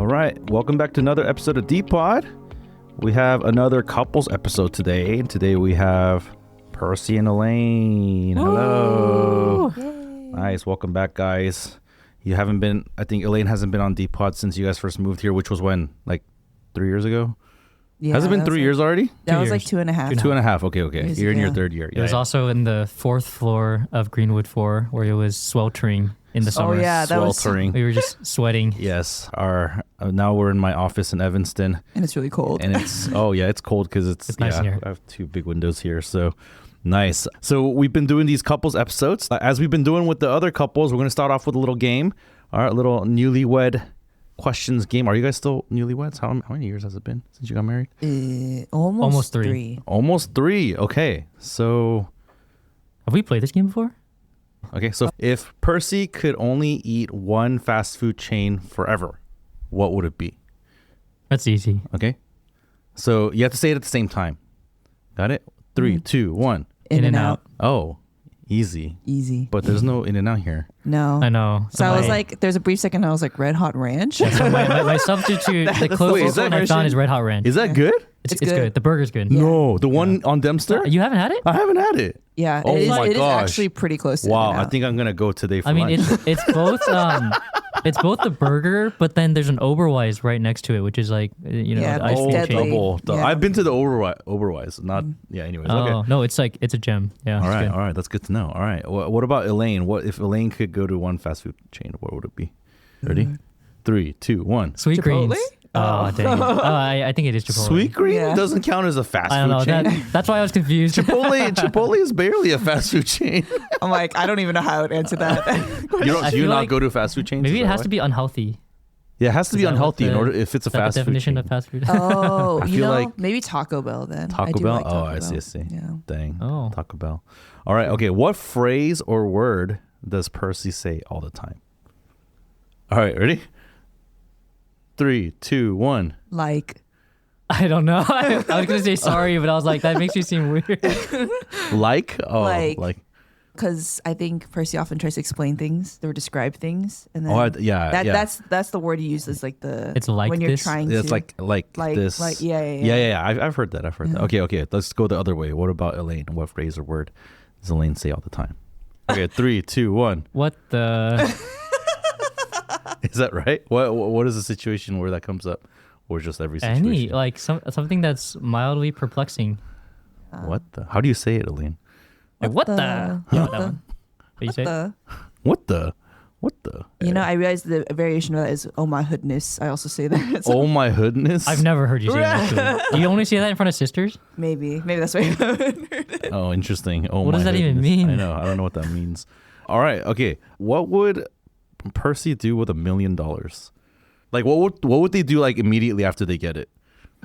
All right, welcome back to another episode of D-Pod. We have another couples episode today. Today we have Percy and Elaine. Hello. Yay. Nice, welcome back, guys. You haven't been, I think Elaine hasn't been on D-Pod since you guys first moved here, which was when? Like 3 years ago? Yeah, Has it been 3 years already? That 2 was years. like 2.5. 2.5. Okay. Years You're in your ago. third year. It was also in the 4th floor of Greenwood 4 where it was sweltering in the summer. Oh yeah, that was, sweltering. We were just sweating. Yes, now we're in my office in Evanston, and it's really cold. and it's it's cold because it's nice in here. I have 2 big windows here, so nice. So we've been doing these couples episodes as we've been doing with the other couples. We're going to start off with a little game, all right, a little newlywed questions game. Are you guys still newlyweds? How many years has it been since you got married? Almost 3. 3. Almost 3. Okay, so Have we played this game before? so if Percy could only eat one fast food chain forever, what would it be? That's easy. Okay, so you have to say it at the same time. Got it? 3, 2, 1. In-N-Out. Oh, easy. Easy. But there's no In-N-Out here. No. I know. So I was my- like, there's a brief second I was like, Red Hot Ranch? so my substitute, the Wait, is closest that one I found is Red Hot Ranch. Is that good? It's It's good. good. The burger's good. Yeah. No, the one on Dempster? You haven't had it? I haven't had it. Yeah. Oh it my is gosh. actually pretty close to Wow, In-N-Out. I think I'm going to go today for I mean, lunch. it's both it's both the burger, but then there's an Oberweis right next to it, which is like Yeah, the ice it's cream deadly. chain. double. Yeah. I've been to the Oberweis, not anyways. Oh Okay. no, it's a gem. Yeah. All it's right, good. that's good to know. All right, what about Elaine? What if Elaine could go to one fast food chain? What would it be? Ready? 3, 2, 1. Sweet Chipotle? greens. Oh dang. I think it is Chipotle. Sweet green Yeah. doesn't count as a fast I don't know. food chain. That's why I was confused. Chipotle is barely a fast food chain. I'm like, I don't even know how I would answer that. I Do you feel not like go to fast food chains? Maybe Is it that has why? to be unhealthy. Yeah, it has to Is be that what unhealthy in the- order if it's a Is that fast the food definition chain. of fast food? Oh, I you feel know, like- maybe Taco Bell then. I Taco do Bell? Like Taco Oh, I Bell. see. Yeah. Dang. Oh. Taco Bell. All right. Okay. What phrase or word does Percy say all the time? All right. Ready? 3, 2, 1. Like, I don't know. I was gonna say sorry, but I was like, that makes you seem weird. Like? Oh, Like- like. because I think Percy often tries to explain things or describe things, and then Oh, yeah. that's the word he uses, like the It's like when you're this? trying It's to like this. yeah. I've heard that. Okay. Let's go the other way. What about Elaine? What phrase or word does Elaine say all the time? Okay. 3, 2, 1. What the? Is that right? What is the situation where that comes up, or just every situation? Any like something that's mildly perplexing. What the? How do you say it, Elaine? Like, what the? Yeah, that one. What you say? What the? You know, I realized the variation of that is "oh my hoodness." I also say that. So Oh my hoodness. I've never heard you say that. Actually. Do you only say that in front of sisters? maybe that's why. Oh, interesting. Oh, What my does that even goodness. mean? I know. I don't know what that means. All right. Okay. What would Percy do with $1 million? Like, what would they do like immediately after they get it?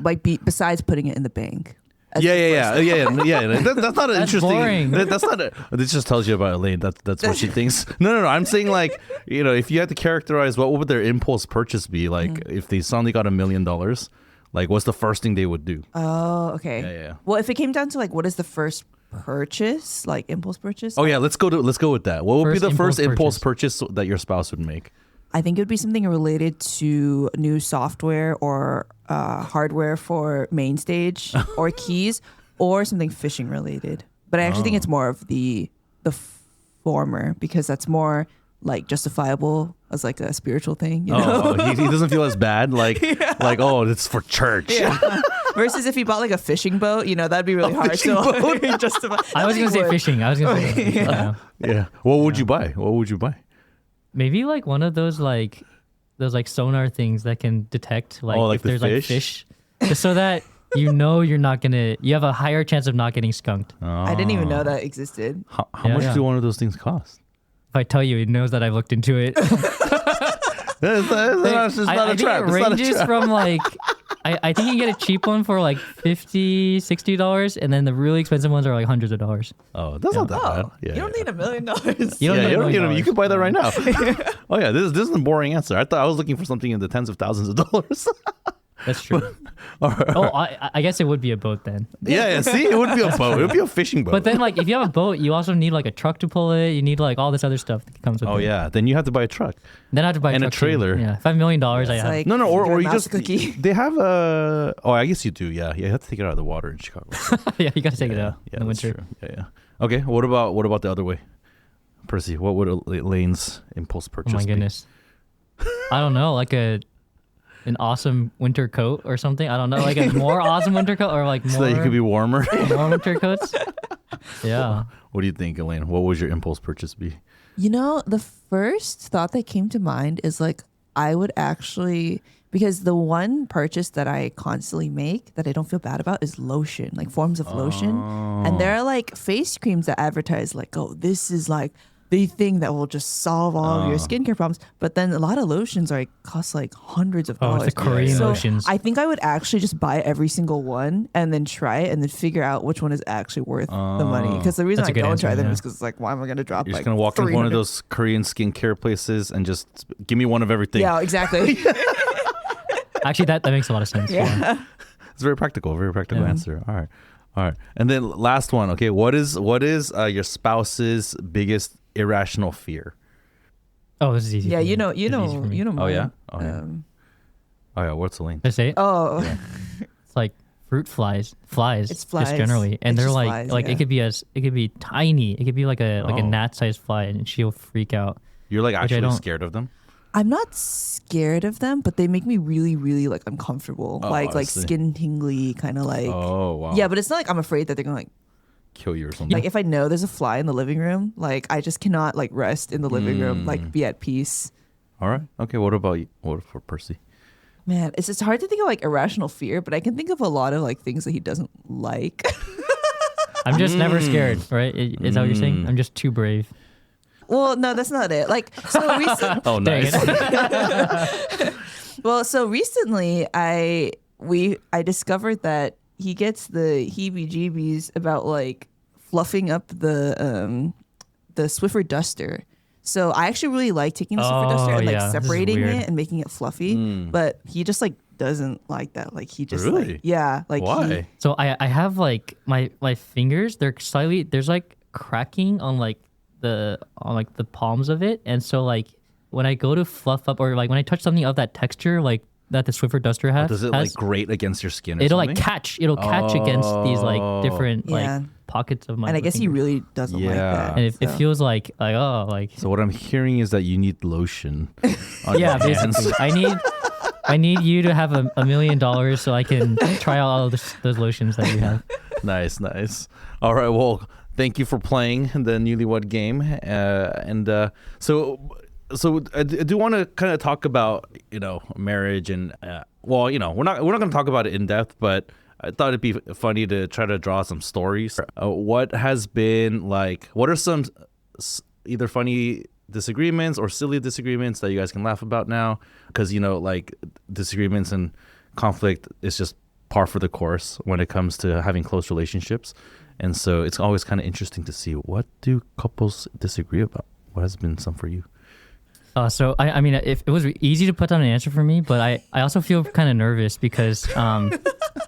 like besides putting it in the bank. As Yeah. the first- That's not an That's interesting. boring. That's not. This just tells you about Elaine. That's what she thinks. No. I'm saying like, if you had to characterize what would their impulse purchase be, like if they suddenly got $1 million, like what's the first thing they would do? Oh, okay. Yeah. Well, if it came down to like, what is the first purchase, like impulse purchase? Oh yeah, let's go with that. What would be First the first impulse impulse purchase that your spouse would make? I think it would be something related to new software or hardware for main stage or keys or something fishing related. But I actually think it's more of the former because that's more like justifiable as like a spiritual thing. You know? Oh, he doesn't feel as bad. Like like it's for church. Yeah. Versus if he bought like a fishing boat, that'd be really hard to justify. I was gonna say would. fishing. I was gonna say fishing. Yeah. Yeah. What would you buy? Maybe like one of those like sonar things that can detect like, like if the there's fish? like fish, just so that you have a higher chance of not getting skunked. I didn't even know that existed. How Yeah, much yeah. do one of those things cost? If I tell you, it knows that I've looked into it. It's not I a trap. think it It's not a ranges trap. from like I think you can get a cheap one for like $50, $60, and then the really expensive ones are like hundreds of dollars. Oh, that's not that bad. Yeah, You don't need $1 million. You don't yeah, need you $1 don't. million. You can buy that right now. Oh yeah, this isn't a boring answer. I thought I was looking for something in the tens of thousands of dollars. That's true. Oh, I guess it would be a boat then. Yeah, see, it would be a boat. It would be a fishing boat. But then, like, if you have a boat, you also need like a truck to pull it. You need like all this other stuff that comes with it. oh yeah, then you have to buy a truck. Then I have to buy And a truck too. trailer. Yeah, $5 million. I It's have. like No, or you're a you mouse just cookie. they have a. Oh, I guess you do. Yeah, you have to take it out of the water in Chicago. Yeah, you got to take it out Yeah, in the that's winter. true. Yeah. Okay. What about the other way, Percy? What would Elaine's impulse Oh purchase? my be? goodness. I don't know, like an awesome winter coat or something. I don't know, like a more awesome winter coat or like more, So that you could be warmer. more winter coats. Yeah. What do you think, Elaine? What would your impulse purchase be? You know, the first thought that came to mind is like I would actually, because the one purchase that I constantly make that I don't feel bad about is lotion, like forms of lotion. And there are like face creams that advertise like, oh, this is like the thing that will just solve all of your skincare problems. But then a lot of lotions are cost like hundreds of Oh, dollars. it's the Korean So lotions. I think I would actually just buy every single one and then try it and then figure out which one is actually worth the money. Because the reason That's a I good don't answer, try them yeah. is because it's like, why am I going to drop You're like just gonna walk into one of 300? those Korean skincare places and just give me one of everything. Yeah, exactly. Actually, that makes a lot of sense. yeah. It's a very practical Yeah. answer. All right. And then last one. Okay, what is your spouse's biggest irrational fear? Oh, this is easy. Yeah, for you me. know, This is easy for me. you know. Oh, yeah? mine. Oh, yeah. Oh yeah, what's Elaine? Did I say it? Oh, It's like fruit flies. It's flies. Just generally, and It's they're just like flies, yeah. it could be tiny. It could be like a Oh. gnat-sized fly, and she'll freak out. You're like I actually don't- scared of them? I'm not scared of them, but they make me really, really like uncomfortable, Oh, like I see. skin tingly, kind of like. Oh wow. Yeah, but it's not like I'm afraid that they're gonna like. Kill you or something. Like if I know there's a fly in the living room, like I just cannot like rest in the living room, like be at peace. All right. Okay. What about you? What for Percy? Man, it's hard to think of like irrational fear, but I can think of a lot of like things that he doesn't like. I'm just never scared, right? Is that what you're saying? I'm just too brave. Well, no, that's not it. Like so recently. Oh, Dang nice. it. Well, so recently I discovered that he gets the heebie-jeebies about like fluffing up the Swiffer duster. So I actually really like taking the Swiffer duster and like yeah, this is separating weird. it and making it fluffy. But he just like doesn't like that. Like he just Really? like yeah, like Why? So I have like my fingers. They're slightly there's like cracking on like the palms of it, and so like when I go to fluff up or like when I touch something of that texture like that the Swiffer duster has, Does it like grate against your skin? Or it'll something? like catch against these like different Yeah. like pockets of my and I guess he fingers. really doesn't like Yeah. that. And it so. feels like oh like So what I'm hearing is that you need lotion. On yeah your hands. basically I need you to have $1 million so I can try out all of those lotions that you have. Nice. All right. Well, thank you for playing the Newlywed Game. So I do want to kind of talk about marriage and we're not going to talk about it in depth, but I thought it'd be funny to try to draw some stories. What has been like? What are some either funny disagreements or silly disagreements that you guys can laugh about now? Because like disagreements and conflict is just par for the course when it comes to having close relationships, and so it's always kind of interesting to see what do couples disagree about. What has been some for you? So I mean, if it was easy to put down an answer for me, but I also feel kind of nervous because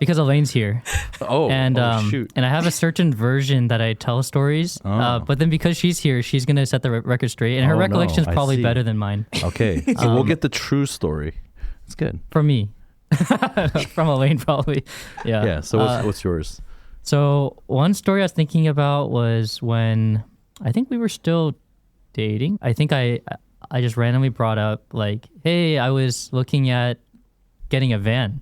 Elaine's here. And shoot. and I have a certain version that I tell stories. Oh. But then because she's here, she's gonna set the record straight, and her Oh, recollection is no, I probably see. better than mine. Okay, so we'll get the true story. It's good. From me, from Elaine probably. Yeah. Yeah. So what's yours? So one story I was thinking about was when I think we were still dating. I think I just randomly brought up like, hey, I was looking at getting a van.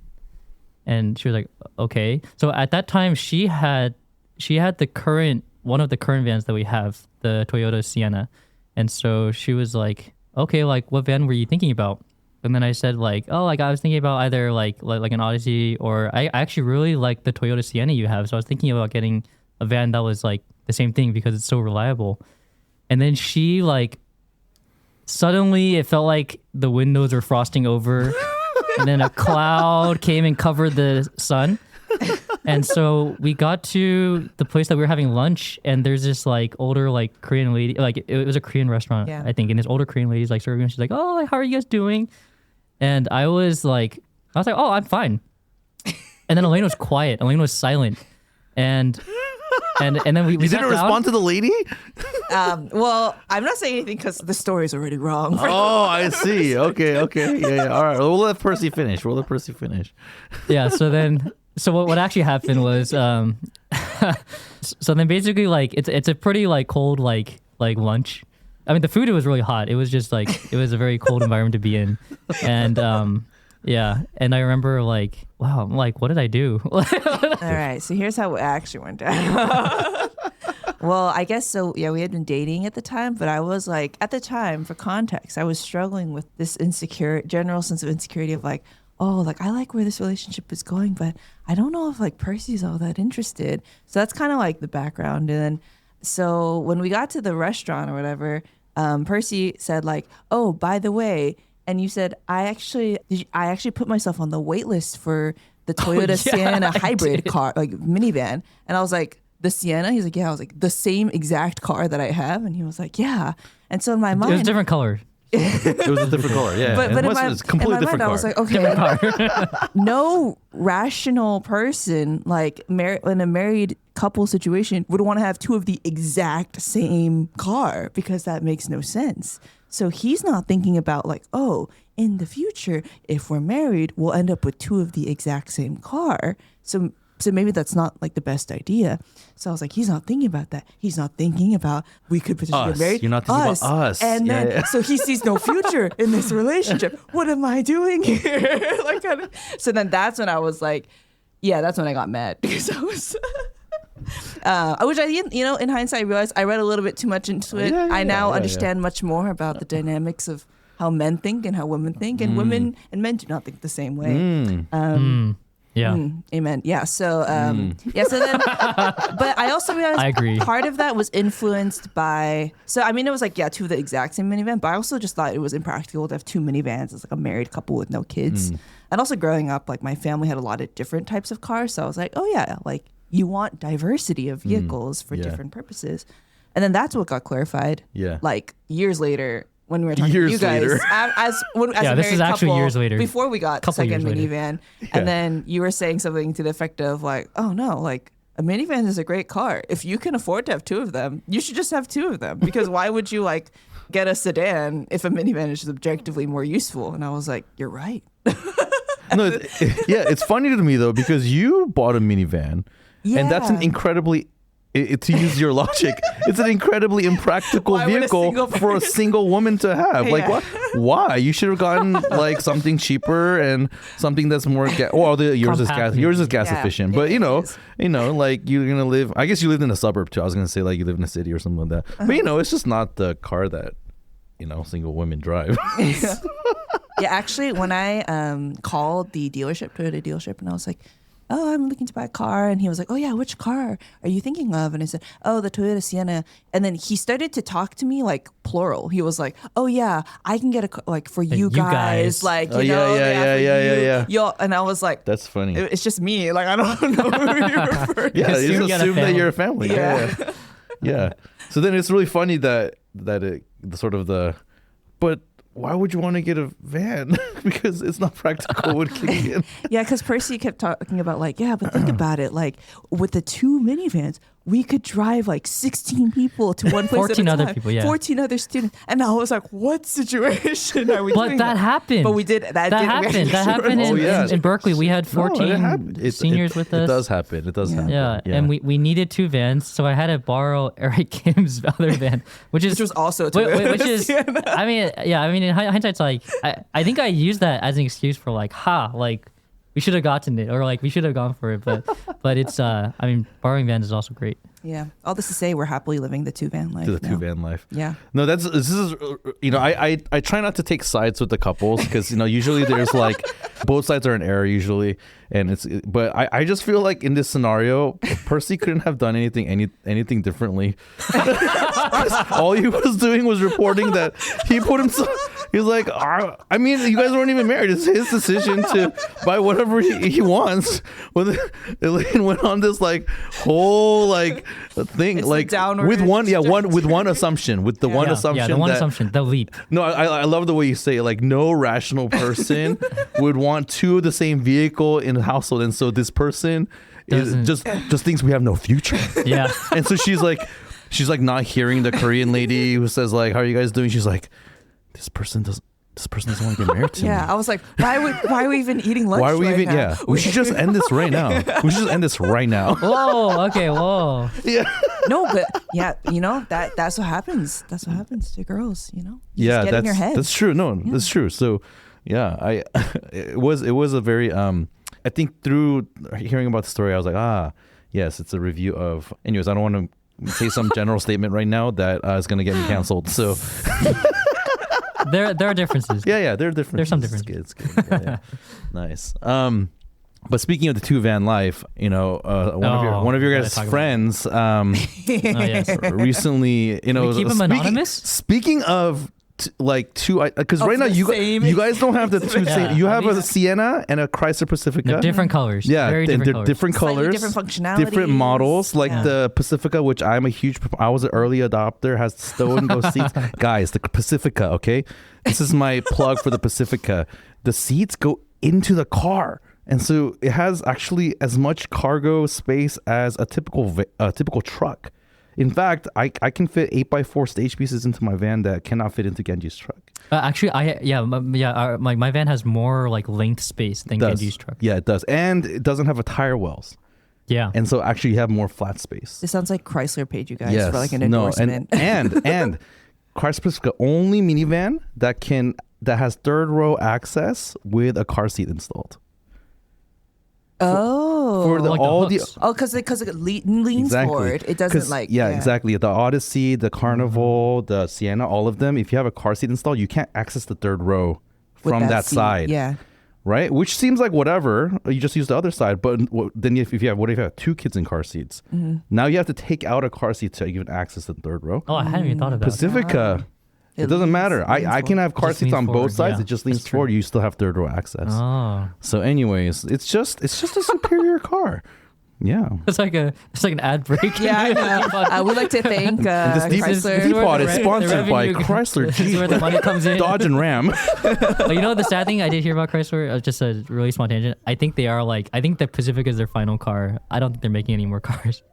And she was like, okay. So at that time she had one of the current vans that we have, the Toyota Sienna. And so she was like, okay, like what van were you thinking about? And then I said like, oh, like I was thinking about either like an Odyssey, or I actually really like the Toyota Sienna you have. So I was thinking about getting a van that was like the same thing because it's so reliable. And then she like, suddenly it felt like the windows were frosting over and then a cloud came and covered the sun. And so we got to the place that we were having lunch, and there's this like older like Korean lady, like it was a Korean restaurant, Yeah. I think, and this older Korean lady's like serving, and she's like, oh, like, how are you guys doing? And I was like I was like, oh, I'm fine. And then Elaine was quiet. Elaine was silent. And then we You didn't respond to the lady? Well, I'm not saying anything because the story is already wrong. Oh, I see. Okay. Yeah. All right. We'll let Percy finish. Yeah. So what actually happened was, so then basically like it's a pretty like cold like lunch. I mean, the food was really hot. It was just like it was a very cold environment to be in, and yeah. And I remember like, wow, I'm like, what did I do? All right, so here's how it actually went down. Well, I guess so. Yeah, we had been dating at the time, but I was like, at the time, for context, I was struggling with this general sense of insecurity of like, oh, like I like where this relationship is going, but I don't know if like Percy's all that interested. So that's kind of like the background. And then, so when we got to the restaurant or whatever, Percy said like, oh, by the way, and you said, I actually put myself on the wait list for the Toyota Sienna hybrid car, like minivan. And I was like, the Sienna? He's like, yeah. I was like, the same exact car that I have? And he was like, yeah. And so in my mind, it was a different color. It was a different color, yeah. But in my different mind, car. I was like, okay, no rational person, like in a married couple situation, would want to have two of the exact same car because that makes no sense. So he's not thinking about like, oh, in the future, if we're married, we'll end up with two of the exact same car. So maybe that's not like the best idea. So I was like, he's not thinking about that. He's not thinking about we could potentially get married. You're not thinking about us. And then, so he sees no future in this relationship. What am I doing here? So then that's when I was like, yeah, that's when I got mad because I was, which I didn't, in hindsight, I realized I read a little bit too much into it. I now understand much more about the dynamics of how men think and how women think, and women and men do not think the same way. Yeah. Amen. Yeah. So, so then, but I also realized I agree. Part of that was influenced by, so I mean, it was like, two of the exact same minivan, but I also just thought it was impractical to have two minivans as like a married couple with no kids. And also growing up, like my family had a lot of different types of cars. So I was like, oh yeah, like you want diversity of vehicles for different purposes. And then that's what got clarified. Yeah. Like years later, when we were talking Years to you guys, later. as a married this is actually couple, years later. before we got the second minivan, and then you were saying something to the effect of like, oh no, like a minivan is a great car. If you can afford to have two of them, you should just have two of them, because why would you like get a sedan if a minivan is just objectively more useful? And I was like, you're right. No, it's funny to me though, because you bought a minivan, and that's an incredibly, to use your logic, it's an incredibly impractical vehicle for a single woman to have. Like, what? Why? You should have gotten like something cheaper and something that's more. Yours is gas efficient, but like you're gonna live. I guess you lived in a suburb too. I was gonna say like you live in a city or something like that. But it's just not the car that single women drive. Yeah, actually, when I called the Toyota dealership, and I was like, oh, I'm looking to buy a car. And he was like, oh yeah, which car are you thinking of? And I said, oh, the Toyota Sienna. And then he started to talk to me like plural. He was like, oh yeah, I can get a car like for you guys. Like, yeah. And I was like, that's funny. It's just me. Like, I don't know who you're referring to. Yeah, you just assume that you're a family. Yeah. Yeah. So then it's really funny that but why would you want to get a van? Because it's not practical with kicking in. Yeah, because Percy kept talking about like, yeah, but think about it. Like with the two minivans, we could drive like 16 people to one place 14 at a time. other people, yeah. 14 other students. And I was like, what situation are we doing? But that happened. But we did. That happened. That happened in Berkeley. We had 14 seniors with us. It does happen. Happen. Yeah. And we needed two vans, so I had to borrow Eric Kim's other van, which was also a Toyota. Which is, I mean, in hindsight, it's like, I think I used that as an excuse for like, like, we should have gotten it, or like we should have gone for it, but it's I mean, borrowing vans is also great. Yeah, all this to say, we're happily living the two van life. Two van life. Yeah. No, this is I try not to take sides with the couples, because usually there's like both sides are in error usually, but I just feel like in this scenario, Percy couldn't have done anything differently. All he was doing was reporting that he put himself. He's like, I mean, you guys weren't even married. It's his decision to buy whatever he wants. When Elaine went on this like whole like thing, It's like downward with one trajectory. with one assumption, with the one assumption. Yeah, the one that, assumption, the leap. No, I love the way you say it. Like no rational person would want two of the same vehicle in a household, and so this person is just thinks we have no future. Yeah. And so she's like not hearing the Korean lady who says like, "How are you guys doing?" She's like, This person doesn't want to get married to me. Yeah, I was like, why are we even eating lunch? Why are we right even? now? Yeah, we should just end this right now. We should just end this right now. Whoa. Okay. Whoa. Yeah. No, but yeah, that's what happens. That's what happens to girls. You Yeah, just get in your head. that's true. No, that's true. So, yeah, it was a very I think through hearing about the story, I was like, yes, it's a review of. Anyways, I don't want to say some general statement right now that is going to get me canceled. So. There are differences. Yeah, there are differences. There's some differences. It's good. Yeah. Nice. But speaking of the two van life, one of your guys' friends, yes. recently, we keep him anonymous? Speaking of two, because right now you guys don't have the two same. You have a Sienna and a Chrysler Pacifica. They're different colors. Yeah, Very they're different colors. different Slightly colors, different functionalities. different models. Like Yeah. the Pacifica, which I was an early adopter, has stow and go seats. Guys, the Pacifica. Okay, this is my plug for the Pacifica. The seats go into the car. And so it has actually as much cargo space as a typical truck. In fact, I can fit 8x4 stage pieces into my van that cannot fit into Genji's truck. Actually, my van has more like length space than Genji's truck. Yeah, it does. And it doesn't have a tire wells. Yeah. And so actually you have more flat space. This sounds like Chrysler paid you guys Yes. for like an endorsement. And Chrysler Pacifica only minivan that has third row access with a car seat installed. For Like because it leans forward. It doesn't exactly. The Odyssey, the Carnival, the Sienna, all of them. If you have a car seat installed, you can't access the third row With from that seat. side. Yeah. Right, which seems like whatever. You just use the other side. But then if you have two kids in car seats, now you have to take out a car seat to even access the third row. Oh, I hadn't even thought of that. Pacifica. It doesn't matter. I can have car Just seats leans on forward, both sides. yeah. It just leans That's true. forward. You still have third row access. Oh. So, anyways, it's just a superior car. Yeah. It's like an ad break. Yeah, I know. We'd like to thank This Chrysler. Teapot is the sponsored by revenue- Chrysler, This is where the money comes in. Dodge, and Ram. But you know the sad thing I did hear about Chrysler? Just a really small tangent. I think the Pacifica is their final car. I don't think they're making any more cars.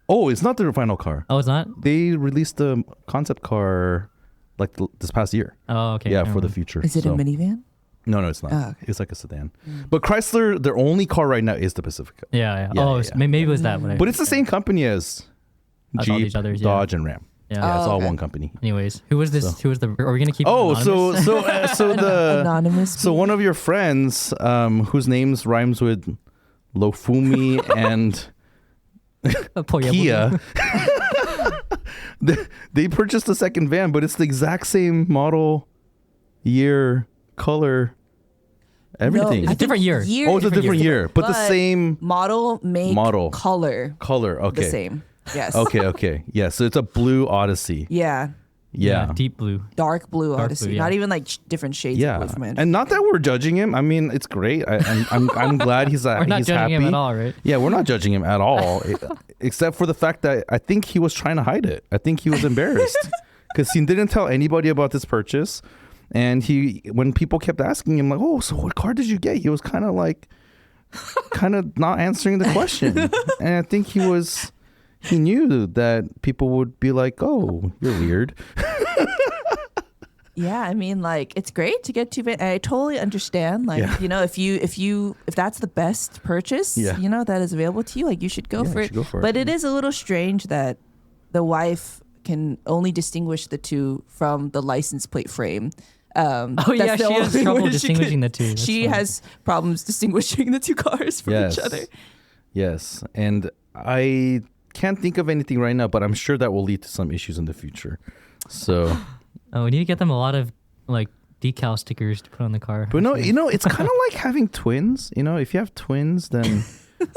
Oh, it's not their final car. Oh, it's not? They released the concept car like this past year. Oh, okay. Yeah, Never for the mind. future. Is it a So- minivan? No, it's not. Oh, okay. It's like a sedan. But Chrysler, their only car right now is the Pacifica. Yeah. Yeah, Oh, yeah, yeah. maybe it was that. But it's the same company as As all Jeep, these others, yeah. Dodge, and Ram. Yeah. Yeah, it's all okay. one company. Anyways, who was this? So- Who was the? Are we gonna keep? Oh, him anonymous? Anonymous. so one of your friends, whose names rhymes with Lofumi and Kia, they purchased a second van, but it's the exact same model, year, color, everything. It's a different year. Oh, it's a different year, but the same model, make, Model. color, color. Okay. the same. Yes. Okay. Yeah, so it's a blue Odyssey. Yeah. Yeah. Deep blue. Dark blue Dark Odyssey. blue, yeah. Not even like different shades Yeah, of blue from it. and not that we're judging him. I mean, it's great. I'm glad he's We're not he's judging happy. him at all, right? Yeah, we're not judging him at all, except for the fact that I think he was trying to hide it. I think he was embarrassed because he didn't tell anybody about this purchase. And when people kept asking him, like, "Oh, so what car did you get?" He was kind of not answering the question. And I think he knew that people would be like, "Oh, you're weird." Yeah, I mean, like, it's great to get two van. I totally understand. Like, Yeah. if that's the best purchase, Yeah. that is available to you, like, you should go Yeah, for you it. should go for it. But it is a little strange that the wife can only distinguish the two from the license plate frame. Oh That's yeah, the she has only trouble way she distinguishing can- the two. That's She funny. has problems distinguishing the two cars from Yes. each other. Yes, and I can't think of anything right now, but I'm sure that will lead to some issues in the future. So, Oh, we need to get them a lot of like decal stickers to put on the car. but no, it's kind of like having twins. If you have twins, then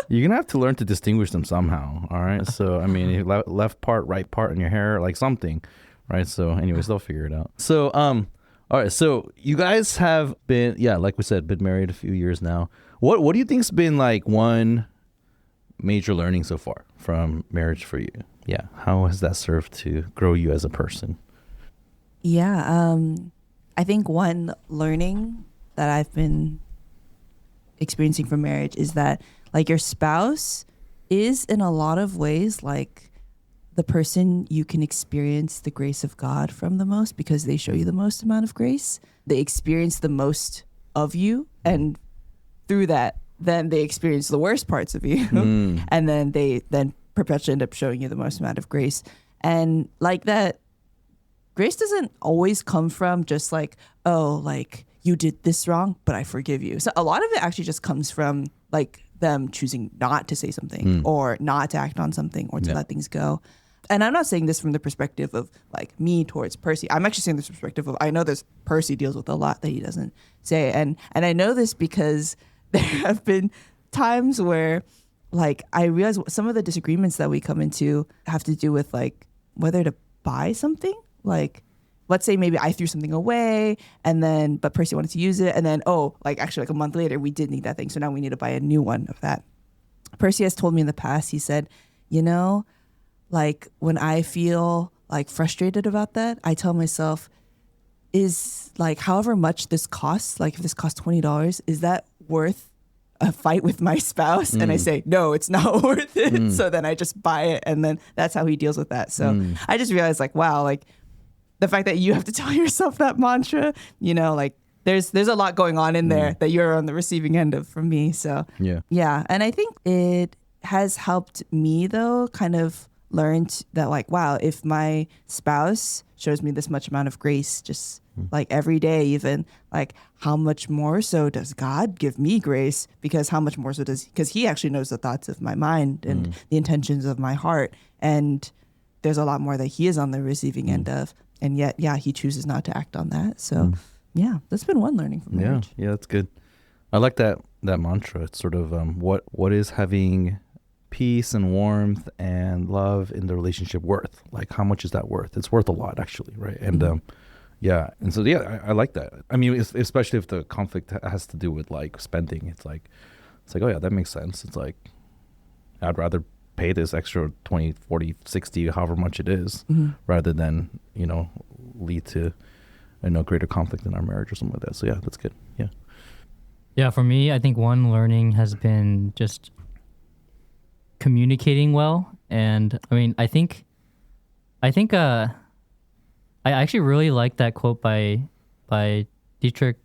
you're gonna have to learn to distinguish them somehow. All right. So, I mean, left part, right part in your hair, like something, right? So, anyways, they'll figure it out. So, all right. So, you guys have been, like we said, been married a few years now. What do you think's been like one major learning so far from marriage for you? Yeah. How has that served to grow you as a person? Yeah. I think one learning that I've been experiencing from marriage is that like your spouse is in a lot of ways like the person you can experience the grace of God from the most, because they show you the most amount of grace. They experience the most of you, and through that, then they experience the worst parts of you. And then they then perpetually end up showing you the most amount of grace. And like that, grace doesn't always come from just like, oh, like you did this wrong, but I forgive you. So a lot of it actually just comes from like them choosing not to say something or not to act on something or to let things go. And I'm not saying this from the perspective of like me towards Percy. I'm actually saying this perspective of, I know this Percy deals with a lot that he doesn't say. And I know this because there have been times where like I realize some of the disagreements that we come into have to do with like whether to buy something. Like, let's say maybe I threw something away but Percy wanted to use it. And then, like actually like a month later, we did need that thing. So now we need to buy a new one of that. Percy has told me in the past, he said, like when I feel like frustrated about that, I tell myself, is like however much this costs, like if this costs $20, is that worth a fight with my spouse? And I say, no, it's not worth it. So then I just buy it. And then that's how he deals with that. So I just realized like, wow, like the fact that you have to tell yourself that mantra, like there's a lot going on in there that you're on the receiving end of from me. So yeah. And I think it has helped me though, kind of learned that like, wow, if my spouse shows me this much amount of grace, just like every day, even like how much more so does God give me grace? Because how much more so because he actually knows the thoughts of my mind and the intentions of my heart. And there's a lot more that he is on the receiving end of. And yet, yeah, he chooses not to act on that. So yeah, that's been one learning from marriage. Yeah, that's good. I like that mantra. It's sort of what is having peace and warmth and love in the relationship worth? Like, how much is that worth? It's worth a lot, actually, right? And and so I like that. I mean, especially if the conflict has to do with like spending. It's like, oh yeah, that makes sense. It's like, I'd rather pay this extra 20, 40, 60, however much it is, rather than lead to greater conflict in our marriage or something like that. So yeah, that's good. Yeah, for me, I think one learning has been just communicating well. And I mean, I think I actually really like that quote by Dietrich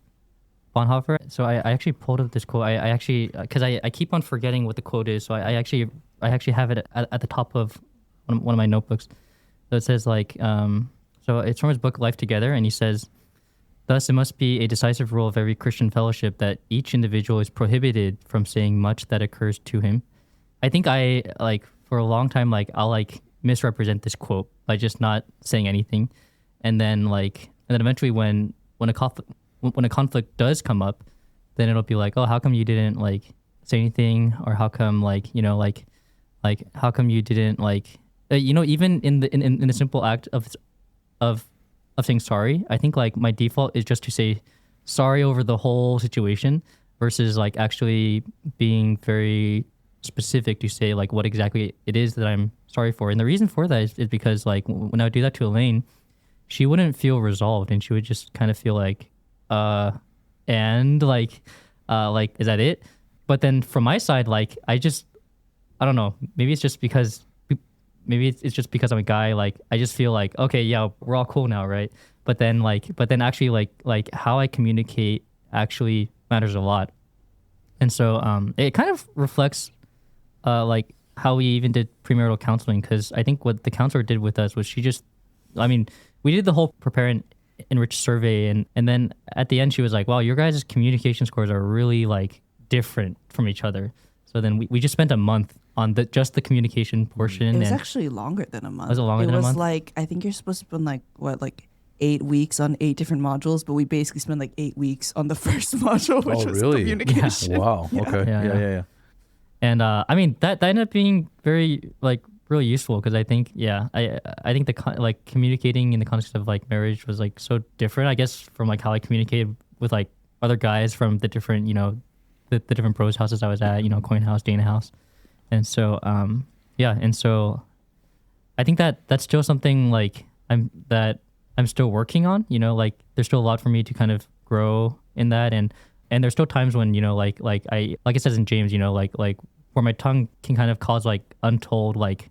Bonhoeffer. So I actually pulled up this quote. I actually, because I keep on forgetting what the quote is. So I actually have it at the top of one of my notebooks. So it says like, so it's from his book Life Together, and he says, thus it must be a decisive rule of every Christian fellowship that each individual is prohibited from saying much that occurs to him. I think I like for a long time, like I'll like misrepresent this quote by just not saying anything. And then eventually when a conflict does come up, then it'll be like, oh, how come you didn't like say anything? Or how come like how come you didn't like, even in the simple act of saying sorry, I think like my default is just to say sorry over the whole situation versus like actually being very specific to say like what exactly it is that I'm sorry for. And the reason for that is because like when I would do that to Elaine, she wouldn't feel resolved and she would just kind of feel like, and like, is that it? But then from my side, like, I don't know, maybe it's just because I'm a guy. Like, I just feel like, okay, yeah, we're all cool now. Right. But then actually like how I communicate actually matters a lot. And so, it kind of reflects, like how we even did premarital counseling. Cause I think what the counselor did with us was we did the whole prepare and enrich survey. And then at the end, she was like, wow, your guys' communication scores are really like different from each other. So then we just spent a month on just the communication portion. It was actually longer than a month. Was it longer than a month? It was like, I think you're supposed to spend like 8 weeks on 8 different modules, but we basically spent like 8 weeks on the first module, which was really? communication. Yeah. Wow. Yeah. Okay. Yeah. And I mean that ended up being very like really useful because I think I think the communicating in the context of like marriage was like so different, I guess, from like how I communicated with like other guys from the different the different bros houses I was at, Coin House, Dana House, And so and so I think that that's still something like I'm still working on, like there's still a lot for me to kind of grow in that. And there's still times when, like it says in James, like where my tongue can kind of cause like untold like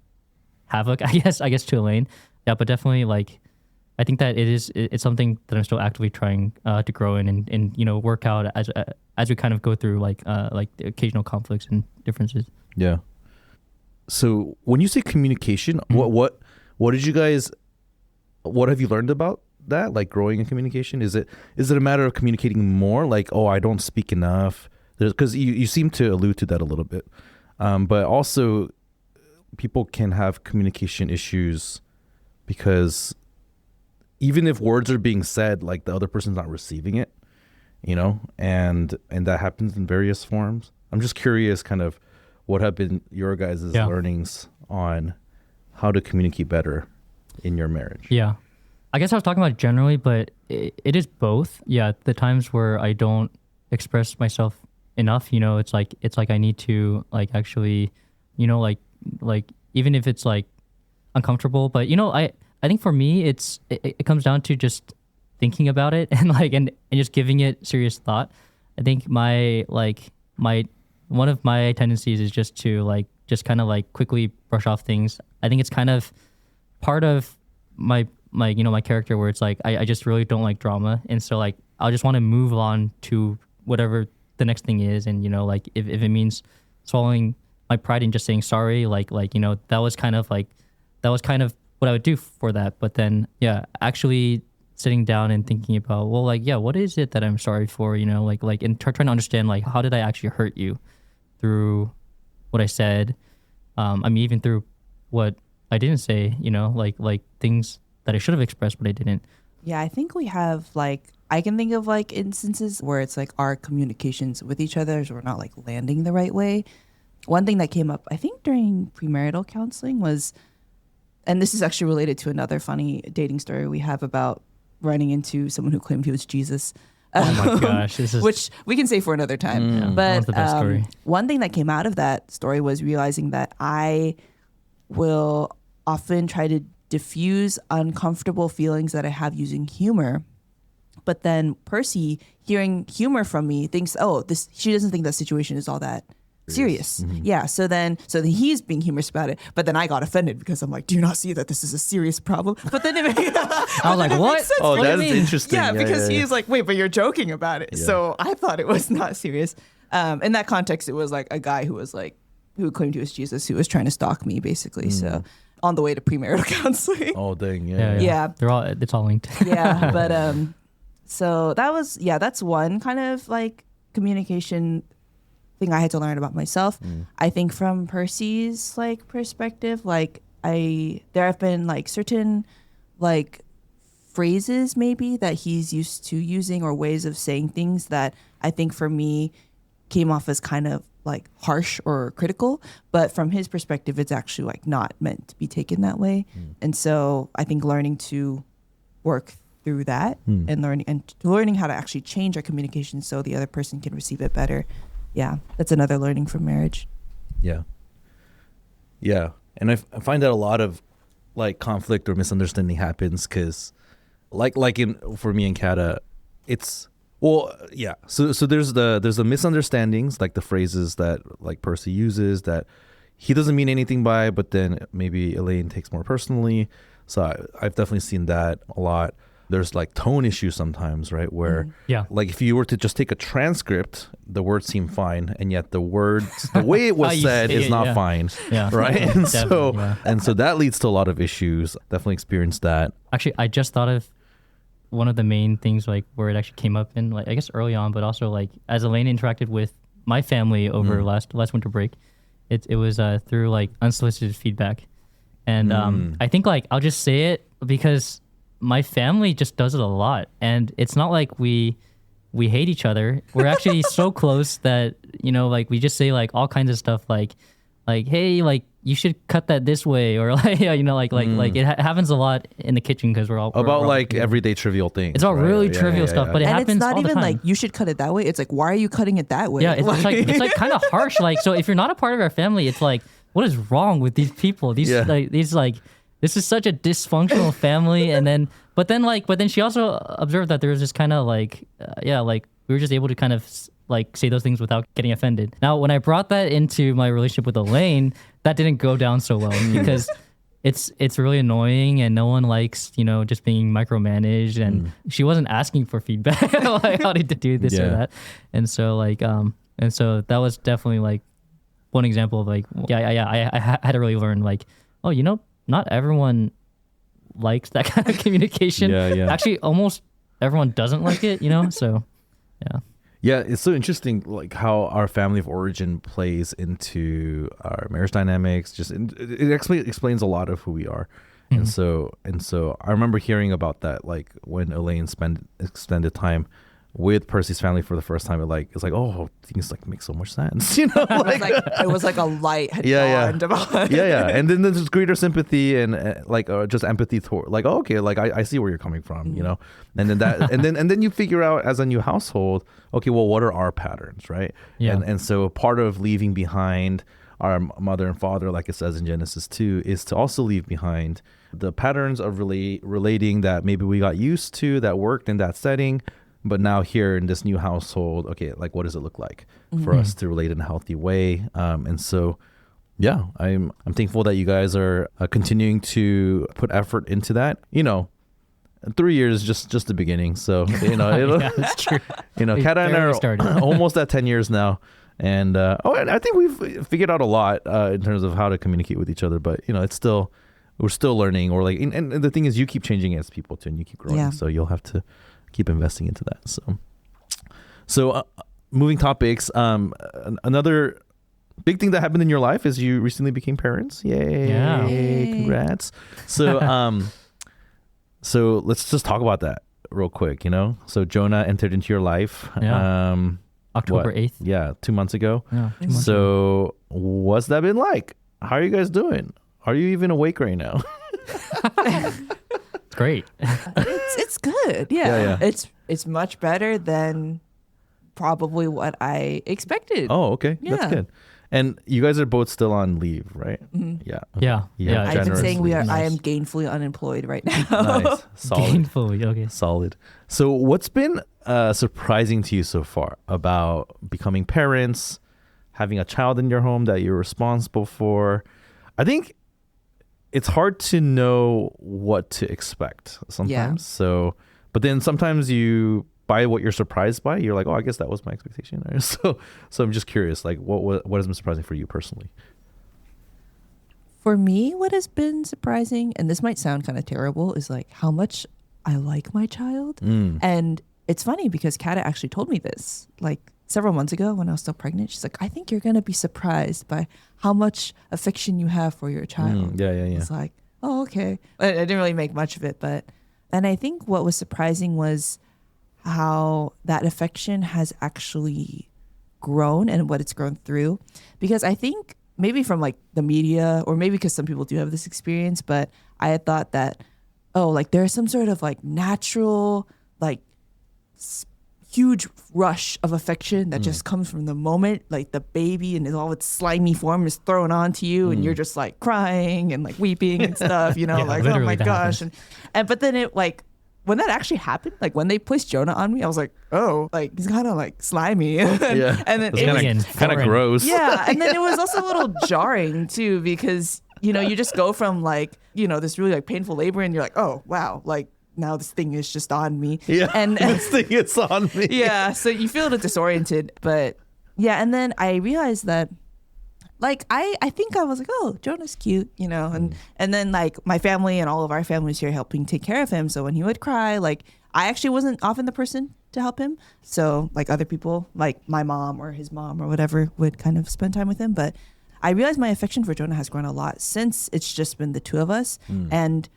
havoc, I guess to Elaine. Yeah, but definitely like I think that it's something that I'm still actively trying to grow in and work out as we kind of go through like the occasional conflicts and differences. Yeah. So when you say communication, what did you guys, what have you learned about that? Like growing in communication? Is it a matter of communicating more? Like, oh, I don't speak enough. Because you seem to allude to that a little bit. But also people can have communication issues because even if words are being said, like the other person's not receiving it, and that happens in various forms. I'm just curious kind of what have been your guys' learnings on how to communicate better in your marriage. Yeah. I guess I was talking about generally, but it is both. Yeah. The times where I don't express myself enough, it's like I need to like actually, like even if it's like uncomfortable, but I think for me it comes down to just thinking about it and just giving it serious thought. I think one of my tendencies is just to just kind of like quickly brush off things. I think it's kind of part of my character where it's like I just really don't like drama, and so like I'll just want to move on to whatever the next thing is, and like if it means swallowing my pride and just saying sorry, that was kind of what I would do for that. But then actually sitting down and thinking about what is it that I'm sorry for, and trying to understand like how did I actually hurt you through what I said, even through what I didn't say, like things that I should have expressed but I didn't. Yeah, I think we have I can think of instances where it's like our communications with each other we're not like landing the right way. One thing that came up, I think during premarital counseling was, and this is actually related to another funny dating story we have about running into someone who claimed he was Jesus. Oh my gosh, this is... which we can say for another time. Yeah, but the best story. One thing that came out of that story was realizing that I will often try to diffuse uncomfortable feelings that I have using humor. But then Percy, hearing humor from me, thinks, she doesn't think that situation is all that serious. Mm-hmm. Yeah. So then he's being humorous about it. But then I got offended because I'm like, do you not see that this is a serious problem? But then I was like, what? Oh, that's interesting. Yeah, because he's like, wait, but you're joking about it. Yeah. So I thought it was not serious. In that context, it was like a guy who claimed he was Jesus, who was trying to stalk me, basically. So on the way to premarital counseling. Oh, dang. Yeah. It's all linked. Yeah. But so that's one kind of like communication thing I had to learn about myself. I think from Percy's perspective, there have been certain phrases maybe that he's used to using or ways of saying things that I think for me came off as kind of harsh or critical, but from his perspective it's actually not meant to be taken that way. And so I think learning to work through that and learning how to actually change our communication so the other person can receive it better. Yeah, that's another learning from marriage. Yeah. And I find that a lot of conflict or misunderstanding happens because for me and Kata, it's so there's the misunderstandings, like the phrases that Percy uses that he doesn't mean anything by, but then maybe Elaine takes more personally. So I've definitely seen that a lot. There's tone issues sometimes, right? Where if you were to just take a transcript, the words seem fine, and yet the way it was said is not fine, right? And so that leads to a lot of issues. Definitely experienced that. Actually, I just thought of one of the main things where it actually came up in I guess early on, but also as Elaine interacted with my family over last winter break, it was through unsolicited feedback, and I think I'll just say it because my family just does it a lot, and it's not like we hate each other. We're actually so close that we just say all kinds of stuff like hey, you should cut that this way, or like, yeah, you know, like it happens a lot in the kitchen because we're all about we're all like together. everyday trivial things. It's all right? really Yeah, trivial yeah, stuff, yeah. but it And happens it's not all the even time. like you should cut it that way. It's like, why are you cutting it that way? Yeah, it's like kind of harsh. Like, so if you're not a part of our family, it's like, what is wrong with these people? These Yeah. this is such a dysfunctional family. And then, but then she also observed that there was this kind of like, like we were just able to kind of like say those things without getting offended. Now, when I brought that into my relationship with Elaine, that didn't go down so well because it's really annoying and no one likes, you know, just being micromanaged, and she wasn't asking for feedback like how to do this or that. And so that was definitely like one example of like, I had to really learn like, oh, you know, not everyone likes that kind of communication. Yeah. Actually, almost everyone doesn't like it, you know? So, yeah. Yeah, it's so interesting, like how our family of origin plays into our marriage dynamics. Just it explains a lot of who we are, and so I remember hearing about that, like when Elaine spent extended time with Percy's family for the first time. It's like oh, things like make so much sense, you know. It was like a light had dawned about. Yeah, and then there's greater sympathy and just empathy toward, like, oh, okay, like I see where you're coming from, you know, and then that and then you figure out as a new household, okay, well, what are our patterns, right? Yeah. And so part of leaving behind our mother and father, like it says in Genesis 2, is to also leave behind the patterns of relating that maybe we got used to that worked in that setting. But now here in this new household, okay, like what does it look like for us to relate in a healthy way? And so, yeah, I'm thankful that you guys are continuing to put effort into that. You know, 3 years is just the beginning. So, you know, Yeah, that's true. you know, We Kat and I barely are started. almost at 10 years now. And and I think we've figured out a lot in terms of how to communicate with each other. But, you know, we're still learning, or like, and the thing is, you keep changing as people too, and you keep growing. Yeah. So you'll have to keep investing into that. So moving topics. Another big thing that happened in your life is you recently became parents. Yay! Yeah. Congrats. So so let's just talk about that real quick. You know, so Jonah entered into your life. Yeah. October what? 8th. Yeah, 2 months ago. Yeah. 2 months ago. So what's that been like? How are you guys doing? Are you even awake right now? Great. It's good. Yeah. It's much better than probably what I expected. Oh, okay. Yeah. That's good. And you guys are both still on leave, right? Yeah. Okay. Yeah. Yeah. I've been generous saying leave. I am gainfully unemployed right now. Nice. Solid. Gainfully. Okay. Solid. So what's been surprising to you so far about becoming parents, having a child in your home that you're responsible for? I think it's hard to know what to expect sometimes. Yeah. So, but then sometimes you, by what you're surprised by, you're like, oh, I guess that was my expectation. So I'm just curious, like what has been surprising for you personally? For me, what has been surprising, and this might sound kind of terrible, is like how much I like my child. And it's funny because Kata actually told me this like several months ago when I was still pregnant. She's like, I think you're going to be surprised by how much affection you have for your child. Yeah. It's like, oh, okay. I didn't really make much of it, and I think what was surprising was how that affection has actually grown and what it's grown through. Because I think maybe from like the media, or maybe because some people do have this experience, but I had thought that, oh, like there's some sort of like natural, like huge rush of affection that just comes from the moment like the baby and all its slimy form is thrown onto you and you're just like crying and like weeping and stuff, you know, Yeah, like, oh literally my that gosh. happens. And but then it like, when that actually happened, like when they placed Jonah on me, I was like, oh, like he's kind of like slimy. And then It's it was, Alien, kind of foreign. gross. yeah. And then it was also a little jarring too, because, you know, you just go from like, you know, this really like painful labor and you're like, oh, wow, like now this thing is just on me. Yeah. And This thing is on me. yeah. So you feel a little disoriented, but yeah. And then I realized that like, I think I was like, oh, Jonah's cute, you know, and then like my family and all of our families here helping take care of him. So when he would cry, like I actually wasn't often the person to help him. So like other people, like my mom or his mom or whatever, would kind of spend time with him. But I realized my affection for Jonah has grown a lot since it's just been the two of us. And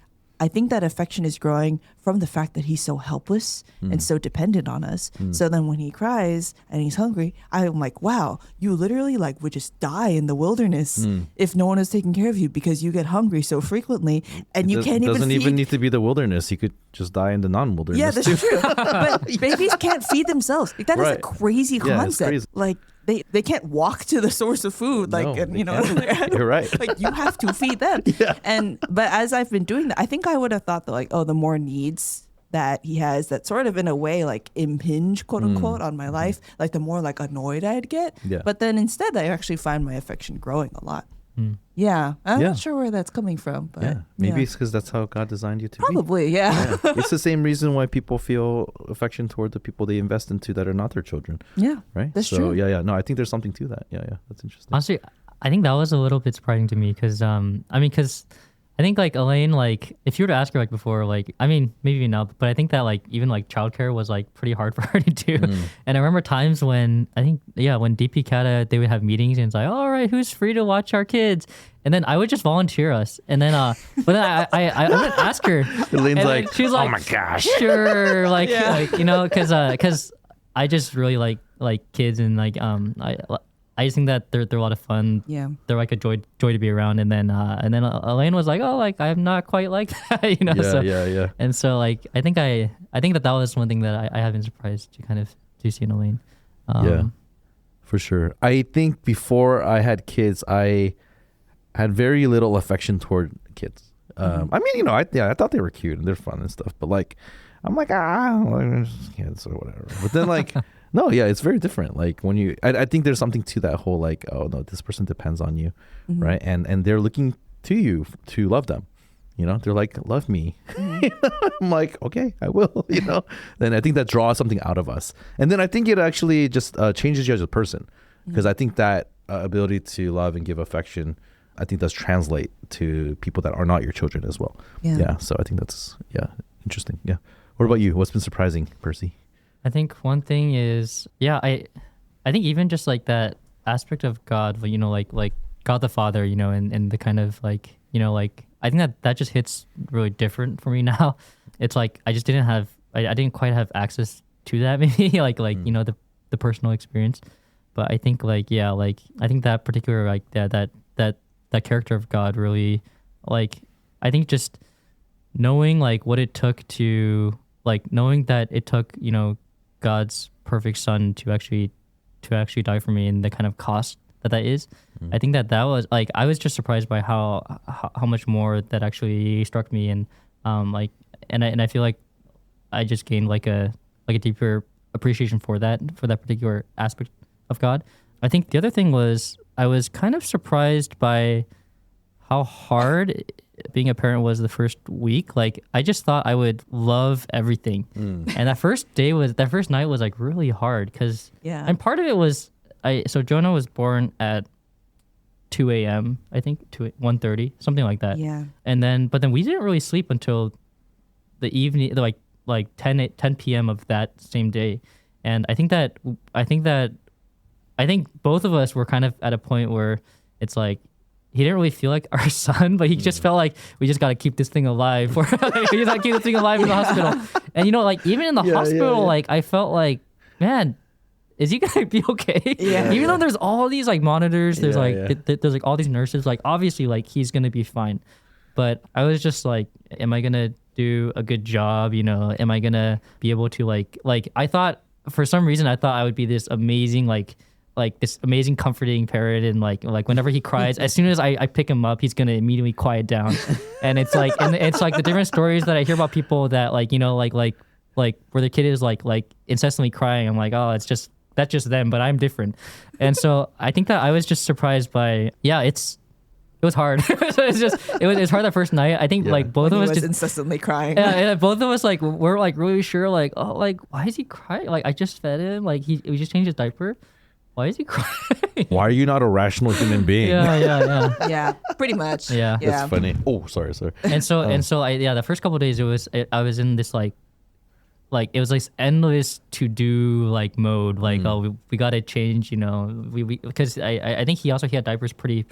I think that affection is growing from the fact that he's so helpless and so dependent on us. So then when he cries and he's hungry, I'm like, wow, you literally like would just die in the wilderness if no one is taking care of you because you get hungry so frequently and you can't even doesn't feed. even need to be the wilderness. He could just die in the non-wilderness. Yeah, that's too. true. But babies can't feed themselves. Like, that is a Right. crazy Yeah, it's concept. crazy. Like they can't walk to the source of food. Like, No, and, they you know, can't. You're right. like you have to feed them. Yeah. But as I've been doing that, I think I would have thought that like, oh, the more needs that he has that sort of in a way like impinge, quote unquote, on my life, like the more like annoyed I'd get. Yeah. But then instead I actually find my affection growing a lot. Yeah. I'm Yeah. not sure where that's coming from, but Yeah, maybe it's because that's how God designed you to be. probably, yeah. It's the same reason why people feel affection toward the people they invest into that are not their children, Yeah. right? That's so, true. Yeah. No, I think there's something to that. Yeah, that's interesting. Honestly, I think that was a little bit surprising to me because, because I think like Elaine, like if you were to ask her like before, like, I mean, maybe now, but I think that like even like childcare was like pretty hard for her to do. And I remember times when I think, when DP Kata, they would have meetings and it's like, all right, who's free to watch our kids? And then I would just volunteer us. And then, but then I would ask her. Elaine's and like, she was like, oh my gosh. sure. Like, you know, cause I just really like kids and like, I just think that they're a lot of fun. Yeah. They're like a joy to be around. And then Elaine was like, oh, like I'm not quite like that, you know. Yeah, so, yeah. And so like I think that was one thing that I have been surprised to kind of to see in Elaine. Yeah, for sure. I think before I had kids, I had very little affection toward kids. I mean, you know, I thought they were cute and they're fun and stuff, but like, I'm like, kids or whatever. But then like, no, yeah, it's very different. Like when you, I think there's something to that whole like, oh no, this person depends on you, right? And they're looking to you to love them. You know, they're like, love me. I'm like, okay, I will, you know. Then I think that draws something out of us. And then I think it actually just changes you as a person. Because I think that ability to love and give affection, I think does translate to people that are not your children as well. Yeah. So I think that's, interesting. Yeah. What about you? What's been surprising, Percy? I think one thing is, I think even just like that aspect of God, you know, like God the Father, you know, and the kind of like, you know, like, I think that just hits really different for me now. It's like, I just didn't have, I didn't quite have access to that maybe, like, you know, the personal experience. But I think like, I think that particular, like that character of God really, like, I think just knowing like what it took to, like, knowing that it took, you know, God's perfect son to actually die for me and the kind of cost that is. I think that was like, I was just surprised by how much more that actually struck me. And like, and I feel like I just gained like a deeper appreciation for that particular aspect of God. I think the other thing was I was kind of surprised by how hard being a parent was the first week. Like, I just thought I would love everything. And that first night was like really hard because, and part of it was, so Jonah was born at 2 a.m. I think 1:30, something like that. Yeah. But then we didn't really sleep until the evening, like 10 p.m. of that same day. And I think both of us were kind of at a point where it's like, he didn't really feel like our son, but he just felt like we just got to keep this thing alive. We just got to keep this thing alive in the hospital. And, you know, like, even in the hospital, like, I felt like, man, is he gonna be okay? Yeah. Even though there's all these like monitors, there's there's like all these nurses, like obviously like he's gonna be fine. But I was just like, am I gonna do a good job? You know, am I gonna be able to like I thought for some reason I thought I would be this amazing like this amazing comforting parent, and like whenever he cries, as soon as I pick him up, he's gonna immediately quiet down. And it's like the different stories that I hear about people that like, you know, like where the kid is like incessantly crying. I'm like, oh, that's just them, but I'm different. And so I think that I was just surprised by, it was hard. It was hard that first night. I think like both of us just incessantly crying. Yeah, both of us like we're like really sure like, oh, like why is he crying? Like I just fed him. Like we just changed his diaper. Why is he crying? Why are you not a rational human being? Yeah. Yeah, pretty much. Yeah. That's funny. Oh, sorry. And so the first couple of days I was in this like it was like endless to do like mode, like we got to change, you know, we because I think he had diapers pretty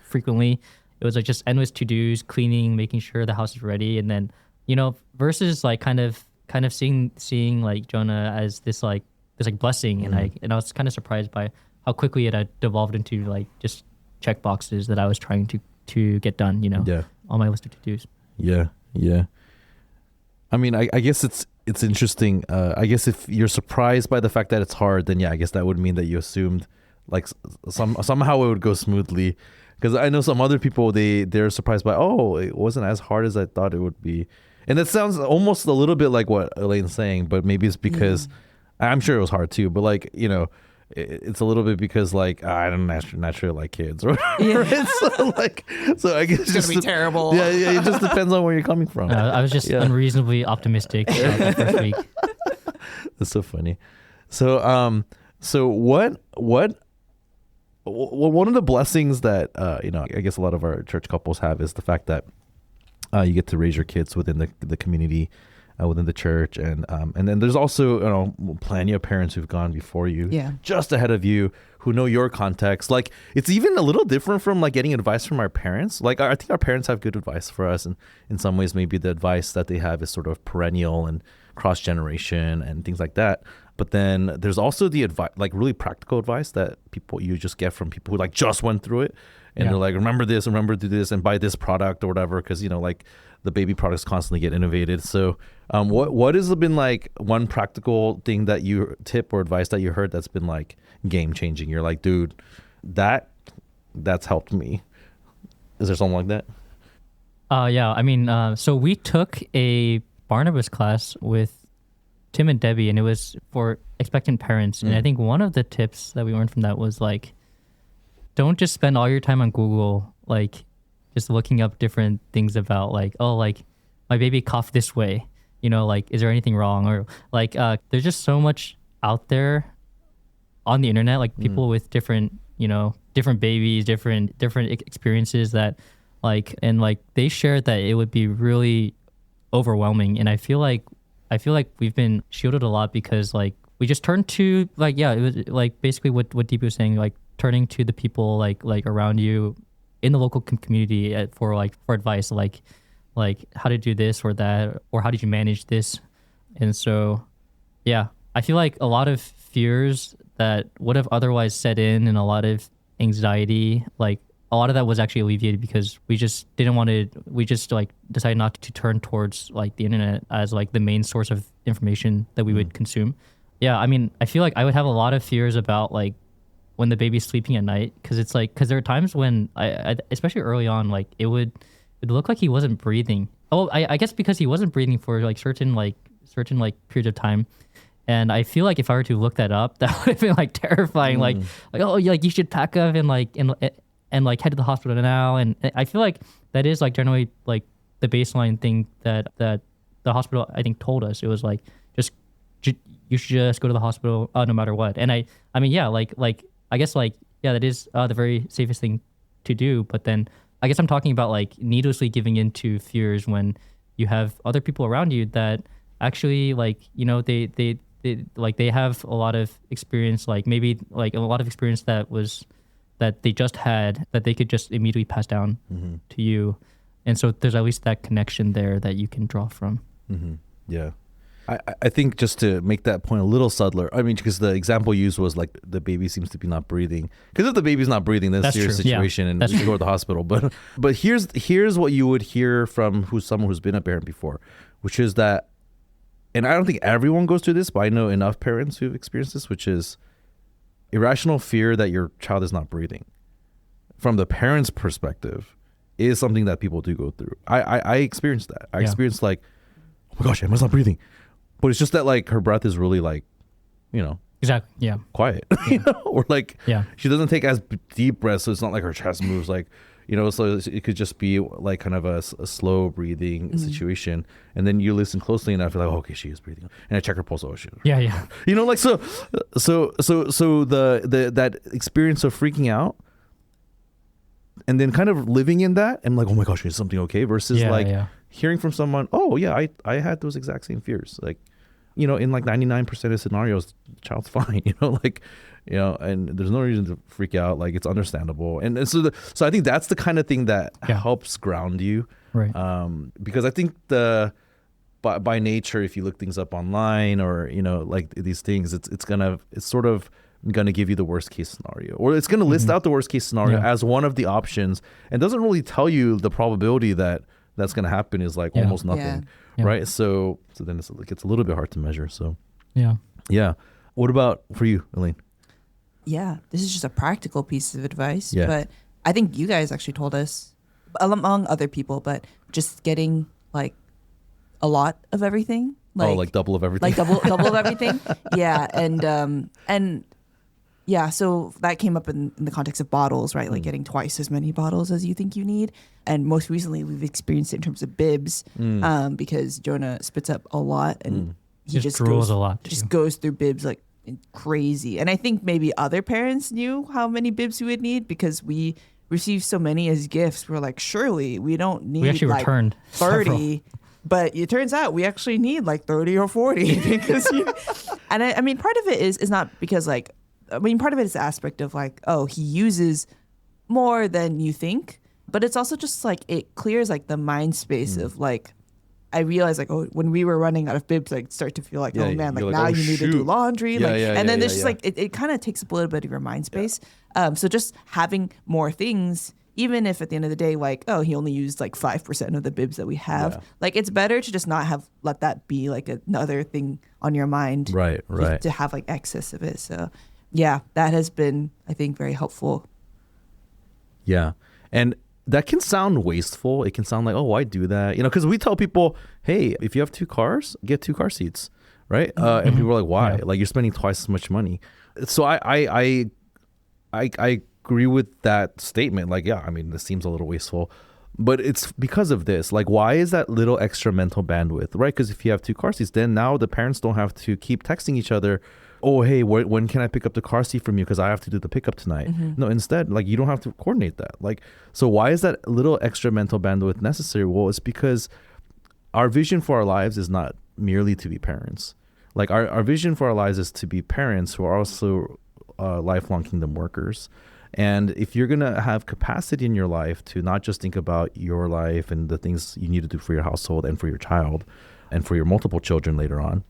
frequently. was like just endless to-dos, cleaning, making sure the house is ready, and then versus like kind of seeing like Jonah as this like blessing, and I was kind of surprised by how quickly it had devolved into like just check boxes that I was trying to get done, on my list of to-dos. Yeah. I mean, I guess it's interesting. I guess if you're surprised by the fact that it's hard, then I guess that would mean that you assumed like somehow it would go smoothly. Because I know some other people, they're surprised by, it wasn't as hard as I thought it would be. And that sounds almost a little bit like what Elaine's saying, but maybe it's because I'm sure it was hard too, but like, it's a little bit because like I don't naturally like kids or whatever. So I guess it's gonna be terrible. Yeah, it just depends on where you're coming from. I was just unreasonably optimistic about that first week. That's so funny. So what one of the blessings that I guess a lot of our church couples have is the fact that you get to raise your kids within the community, within the church, and then there's also plenty of parents who've gone before you, just ahead of you, who know your context. Like it's even a little different from like getting advice from our parents. Like I think our parents have good advice for us, and in some ways maybe the advice that they have is sort of perennial and cross generation and things like that. But then there's also the advice, like really practical advice that you just get from people who like just went through it. And they're like, remember this, remember to do this, and buy this product or whatever, because like the baby products constantly get innovated. So, what has been like one practical thing that you tip or advice that you heard that's been like game changing? You're like, dude, that's helped me. Is there something like that? Yeah. I mean, so we took a Barnabas class with Tim and Debbie, and it was for expectant parents. And I think one of the tips that we learned from that was like, don't just spend all your time on Google, like just looking up different things about like, like my baby coughed this way, like, is there anything wrong? Or like, there's just so much out there on the internet, like people with different babies, different experiences that like, and like they shared that it would be really overwhelming. And I feel like we've been shielded a lot because like we just turned to like, it was like basically what Deepu was saying, like turning to the people like around you in the local community for advice, like how to do this or that, or how did you manage this. And so, I feel like a lot of fears that would have otherwise set in, and a lot of anxiety, like a lot of that was actually alleviated because we just like decided not to turn towards like the internet as like the main source of information that we would consume. I mean, I feel like I would have a lot of fears about like when the baby's sleeping at night, because there are times when I especially early on, like it would look like he wasn't breathing. I guess because he wasn't breathing for like certain periods of time. And I feel like if I were to look that up, that would have been like terrifying. Like you should pack up and like head to the hospital now. And I feel like that is like generally like the baseline thing that the hospital I think told us. It was like you should just go to the hospital no matter what. And I mean I guess that is the very safest thing to do. But then I guess I'm talking about like needlessly giving in to fears when you have other people around you that actually like they have a lot of experience, like maybe like a lot of experience that they just had that they could just immediately pass down to you. And so there's at least that connection there that you can draw from. Yeah. I think just to make that point a little subtler, I mean, because the example used was like the baby seems to be not breathing. Because if the baby's not breathing, that's a serious situation, and you should go to the hospital. But here's what you would hear from someone who's been a parent before, which is that, and I don't think everyone goes through this, but I know enough parents who've experienced this, which is irrational fear that your child is not breathing. From the parent's perspective, is something that people do go through. I experienced that. I experienced like, oh my gosh, Emma's not breathing. But it's just that like her breath is really like, exactly, quiet, or like she doesn't take as deep breaths, so it's not like her chest moves like, so it could just be like kind of a slow breathing situation. And then you listen closely enough, you're like, oh, okay, she is breathing. And I check her pulse. Oh shit. Like so the that experience of freaking out and then kind of living in that and like, oh my gosh, is something okay? Versus hearing from someone, oh yeah, I had those exact same fears. Like in like 99% of scenarios, the child's fine, and there's no reason to freak out. Like, it's understandable. And so I think that's the kind of thing that helps ground you. Right. Because I think by nature, if you look things up online or, like these things, it's sort of going to give you the worst case scenario, or it's going to list out the worst case scenario as one of the options, and doesn't really tell you the probability that's going to happen is like almost nothing. Right. So then it gets a little bit hard to measure. So yeah. What about for you, Elaine? Yeah, this is just a practical piece of advice, but I think you guys actually told us, among other people, but just getting like a lot of everything. Like double of everything. Like double of everything. Yeah, and yeah, so that came up in the context of bottles, right? Like getting twice as many bottles as you think you need. And most recently, we've experienced it in terms of bibs, because Jonah spits up a lot and he just drools goes a lot. Just goes through bibs like crazy. And I think maybe other parents knew how many bibs we would need because we received so many as gifts. We're like, surely we don't need. We actually like returned 30. several. But it turns out we actually need like 30 or 40 because and I mean, part of it is not because like, I mean, part of it is the aspect of like, oh, he uses more than you think, but it's also just like, it clears like the mind space of like, I realized like, oh, when we were running out of bibs, like start to feel like, oh man, like now you need to do laundry. And then there's just like, it kind of takes up a little bit of your mind space. So just having more things, even if at the end of the day, like, oh, he only used like 5% of the bibs that we have, like it's better to just not let that be like another thing on your mind. Right. To have like excess of it. So yeah, that has been, I think, very helpful. Yeah. And that can sound wasteful. It can sound like, oh, why do that? Because we tell people, hey, if you have 2 cars, get 2 car seats, right? And people are like, why? Yeah. Like, you're spending twice as much money. So I agree with that statement. Like, yeah, I mean, this seems a little wasteful, but it's because of this. Like, why is that little extra mental bandwidth, right? Because if you have 2 car seats, then now the parents don't have to keep texting each other, oh, hey, when can I pick up the car seat from you? Because I have to do the pickup tonight. No, instead, like, you don't have to coordinate that. Like, so why is that little extra mental bandwidth necessary? Well, it's because our vision for our lives is not merely to be parents. Like, our vision for our lives is to be parents who are also lifelong kingdom workers. And if you're going to have capacity in your life to not just think about your life and the things you need to do for your household and for your child and for your multiple children later on,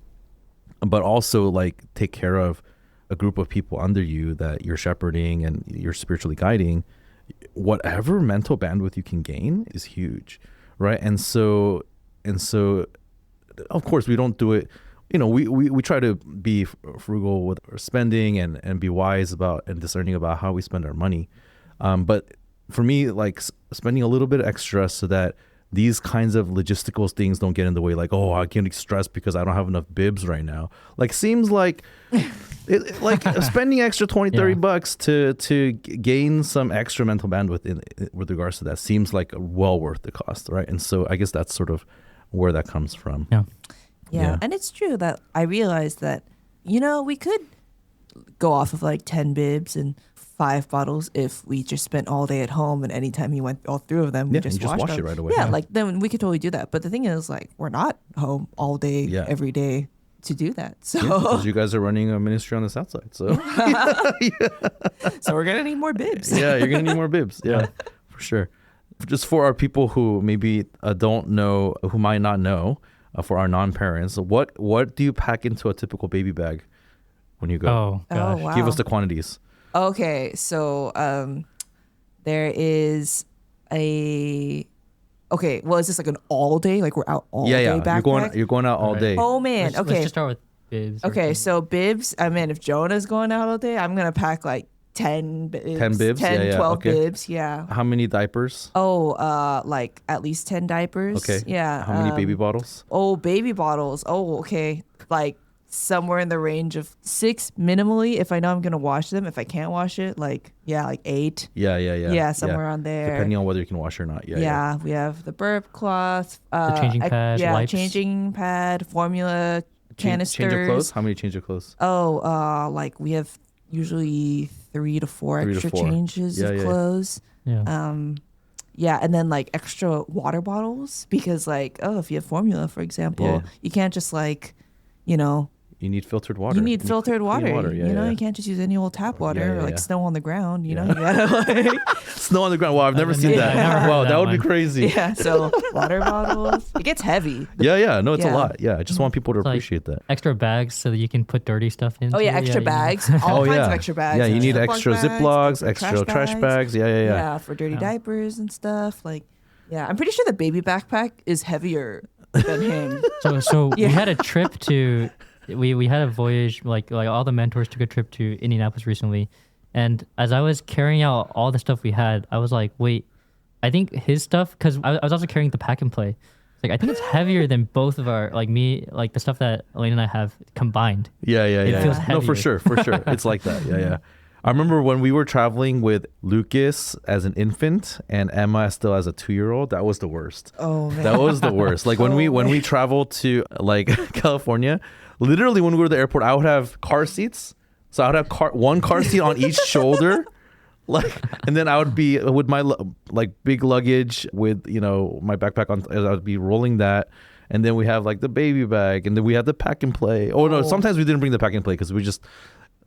but also like take care of a group of people under you that you're shepherding and you're spiritually guiding, whatever mental bandwidth you can gain is huge, right? And so of course we don't do it, we try to be frugal with our spending and be wise about and discerning about how we spend our money. But for me, like spending a little bit extra so that these kinds of logistical things don't get in the way. Like, oh, I get stressed because I don't have enough bibs right now. Like, seems like like spending extra 20, 30 bucks to gain some extra mental bandwidth with regards to that seems like well worth the cost, right? And so I guess that's sort of where that comes from. Yeah. And it's true that I realized that, we could go off of like 10 bibs and 5 bottles if we just spent all day at home and anytime he went all through of them, we just wash them. it right away. Yeah, like then we could totally do that. But the thing is, like, we're not home all day, every day to do that. So because you guys are running a ministry on the south side. So so we're going to need more bibs. Yeah, you're going to need more bibs. Yeah, for sure. Just for our people who maybe don't know, who might not know, for our non-parents, what do you pack into a typical baby bag when you go? Oh, gosh. Wow. Give us the quantities. Okay, so there is is this like an all day? Like we're out all day backpack? You're going out all day. Oh man, Let's just start with bibs. Okay, so bibs, I mean, if Jonah's going out all day, I'm going to pack like 10 bibs. 10 bibs? 12 bibs, yeah. How many diapers? Oh, like at least 10 diapers. Okay. Yeah. How many baby bottles? Oh, baby bottles. Oh, okay. Like somewhere in the range of 6 minimally if I know I'm going to wash them. If I can't wash it, like 8. Yeah, somewhere around there. Depending on whether you can wash or not. Yeah, we have the burp cloth. The changing pad, wipes. Changing pad, formula, canisters. Change of clothes? How many change of clothes? Oh, like we have usually 3 to 4 extra changes of clothes. Yeah. And then like extra water bottles because like, if you have formula, for example, you can't just like, you know, You need filtered water. you need filtered clean water. Yeah, you know, yeah. you can't just use any old tap water or like yeah. snow on the ground. You know, Yeah. you gotta like Snow on the ground. Wow, I've never seen Yeah, that. I never heard Wow, of that that would be one. crazy. yeah. So water bottles. It gets heavy. Yeah. No, it's a Yeah. lot. Yeah, I just want people to It's like- appreciate that. Extra bags so that you can put dirty stuff in. Oh yeah, too. extra you know. bags. All kinds of extra bags. Yeah, you need Ziploc extra bags, Ziplocs, extra trash bags. Yeah. Yeah, for dirty diapers and stuff. Like, yeah, I'm pretty sure the baby backpack is heavier than him. So Yeah. we had a trip to we had a voyage like all the mentors took a trip to Indianapolis recently, and as I was carrying out all the stuff we had, I was like, wait, I think his stuff, because I was also carrying the pack and play. It's like I think it's heavier than both of our like the stuff that Elaine and I have combined. Yeah. feels No, for heavier. sure. It's like that. Yeah. I remember when we were traveling with Lucas as an infant and Emma still as a 2-year-old. That was the worst. Oh man. That was the worst. Like when we traveled to like California, literally when we were at the airport, I would have car seats. So I would have one car seat on each shoulder. Like, and then I would be with my like big luggage with, you know, my backpack on. I would be rolling that. And then we have like the baby bag, and then we have the pack and play. Oh no, sometimes we didn't bring the pack and play because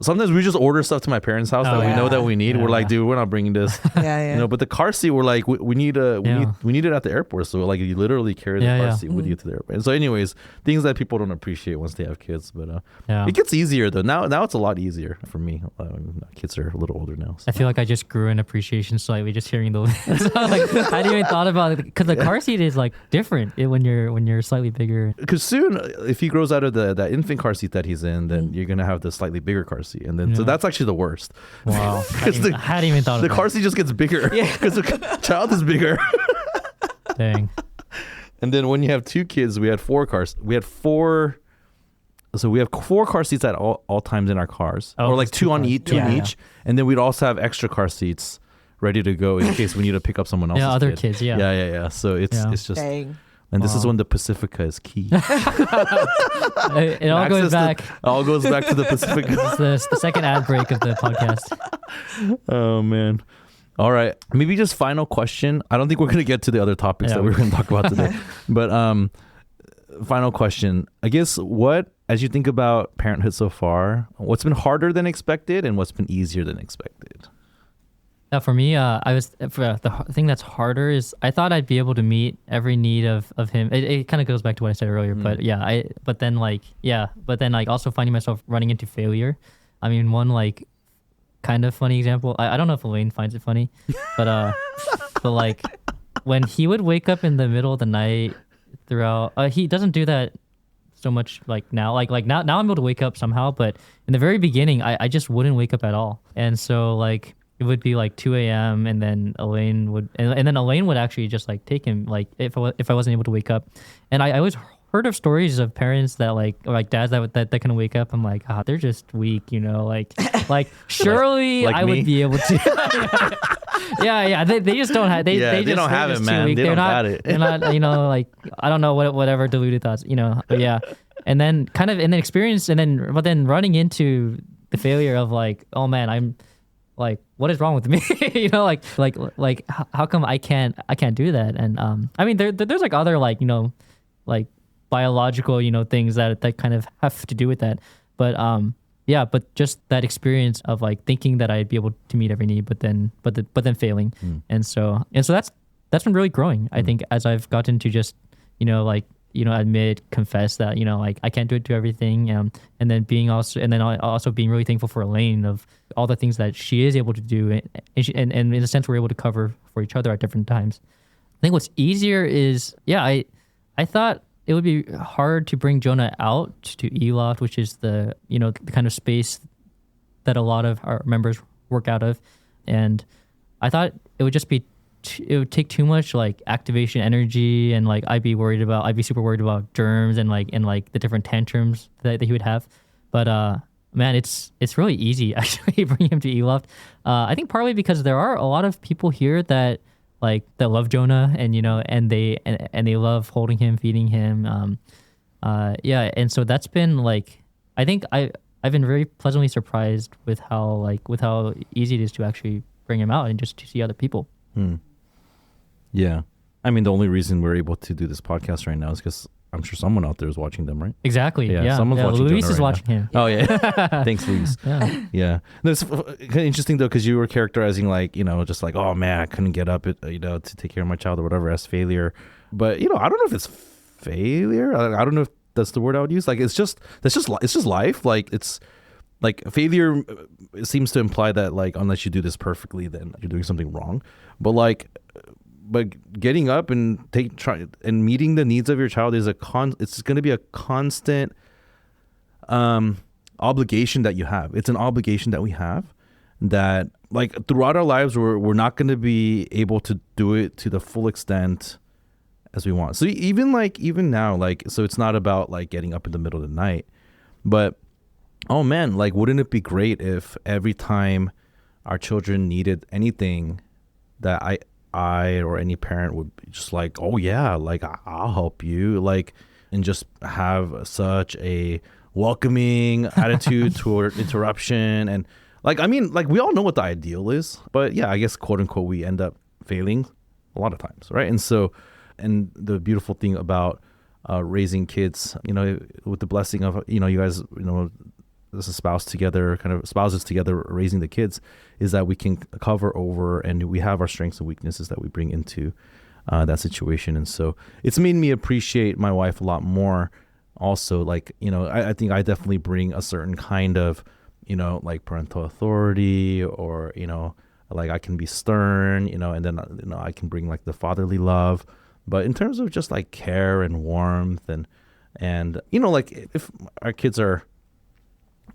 sometimes we just order stuff to my parents' house that we know that we need. Yeah. We're like, dude, we're not bringing this. Yeah. You know, but the car seat, we're like, we need it at the airport. So like, you literally carry the car seat with you to the airport. And so, anyways, things that people don't appreciate once they have kids. But it gets easier though. Now it's a lot easier for me. Kids are a little older now. So. I feel like I just grew in appreciation slightly just hearing the list. Like, I didn't even thought about it because the car seat is like different when you're slightly bigger. Because soon, if he grows out of that infant car seat that he's in, then you're gonna have the slightly bigger car seat, and then so that's actually the worst. Wow, I hadn't even thought of the that. car seat just gets bigger because the child is bigger. Dang. And then when you have 2 kids, we had 4 cars. We have 4. So we have 4 car seats at all times in our cars, or like 2 on each, 2 on each, and then we'd also have extra car seats ready to go in case we need to pick up someone else's other kid. kids. Yeah. Yeah. So it's just. Dang. And this is when the Pacifica is key. It all goes back. All goes back to the Pacifica. It's the second ad break of the podcast. Oh man. All right. Maybe just final question. I don't think we're gonna get to the other topics that we were gonna talk about today. But final question. I guess as you think about parenthood so far, what's been harder than expected and what's been easier than expected? Yeah, for me, the thing that's harder is I thought I'd be able to meet every need of him. It kind of goes back to what I said earlier, but then also finding myself running into failure. I mean, one like kind of funny example. I don't know if Elaine finds it funny, but like when he would wake up in the middle of the night throughout, he doesn't do that so much like now. Like now I'm able to wake up somehow, but in the very beginning, I just wouldn't wake up at all, and so like. It would be like 2 a.m. and then Elaine would actually just like take him like if I wasn't able to wake up, and I always heard of stories of parents that or dads that couldn't wake up. I'm like, they're just weak, you know, like surely like I me? would be able to. yeah. They just don't have they don't have it, man. They don't got it. They're not, you know, like I don't know whatever deluded thoughts, you know, but yeah, and then experience but then running into the failure of like, oh man, I'm. Like, what is wrong with me? You know, like how come I can't do that? And I mean, there's like other like, you know, like biological, you know, things that kind of have to do with that. But but just that experience of like thinking that I'd be able to meet every need, but then failing, and so that's been really growing. I think as I've gotten to just, you know, like, you know, confess that, you know, like I can't do it to everything, and then also being really thankful for Elaine of all the things that she is able to do, and in a sense we're able to cover for each other at different times. I think what's easier is I thought it would be hard to bring Jonah out to Eloft, which is the, you know, the kind of space that a lot of our members work out of, and I thought it would just be it would take too much like activation energy, and like I'd be super worried about germs and like the different tantrums that he would have. But man, it's really easy actually bringing him to Eloft. I think partly because there are a lot of people here that love Jonah, and you know, and they love holding him, feeding him. And so that's been like, I think I've been very pleasantly surprised with how easy it is to actually bring him out and just to see other people. Yeah. I mean, the only reason we're able to do this podcast right now is because I'm sure someone out there is watching them, right? Exactly. Yeah, Yeah. someone's watching Luis Jonah is right watching him. Oh yeah. Thanks, Luis. Yeah. Yeah. No, it's kind of interesting though, because you were characterizing like, just like, oh man, I couldn't get up, to take care of my child or whatever as failure. But I don't know if it's failure. I don't know if that's the word I would use. Like, it's just life. Like, it's like failure seems to imply that like unless you do this perfectly, then you're doing something wrong. But getting up and meeting the needs of your child is it's going to be a constant obligation that you have. It's an obligation that we have that like throughout our lives we're not going to be able to do it to the full extent as we want. So even now, like, so it's not about like getting up in the middle of the night, but oh man, like, wouldn't it be great if every time our children needed anything that I or any parent would be just like, oh yeah, like I'll help you, like, and just have such a welcoming attitude toward interruption. And like, I mean, like, we all know what the ideal is, but yeah, I guess quote unquote we end up failing a lot of times, right? And so, and the beautiful thing about raising kids, with the blessing of you guys, as a spouses together raising the kids, is that we can cover over and we have our strengths and weaknesses that we bring into that situation. And so it's made me appreciate my wife a lot more also. Like, I think I definitely bring a certain kind of, like parental authority, or, like I can be stern, and then, I can bring like the fatherly love. But in terms of just like care and warmth and like if our kids are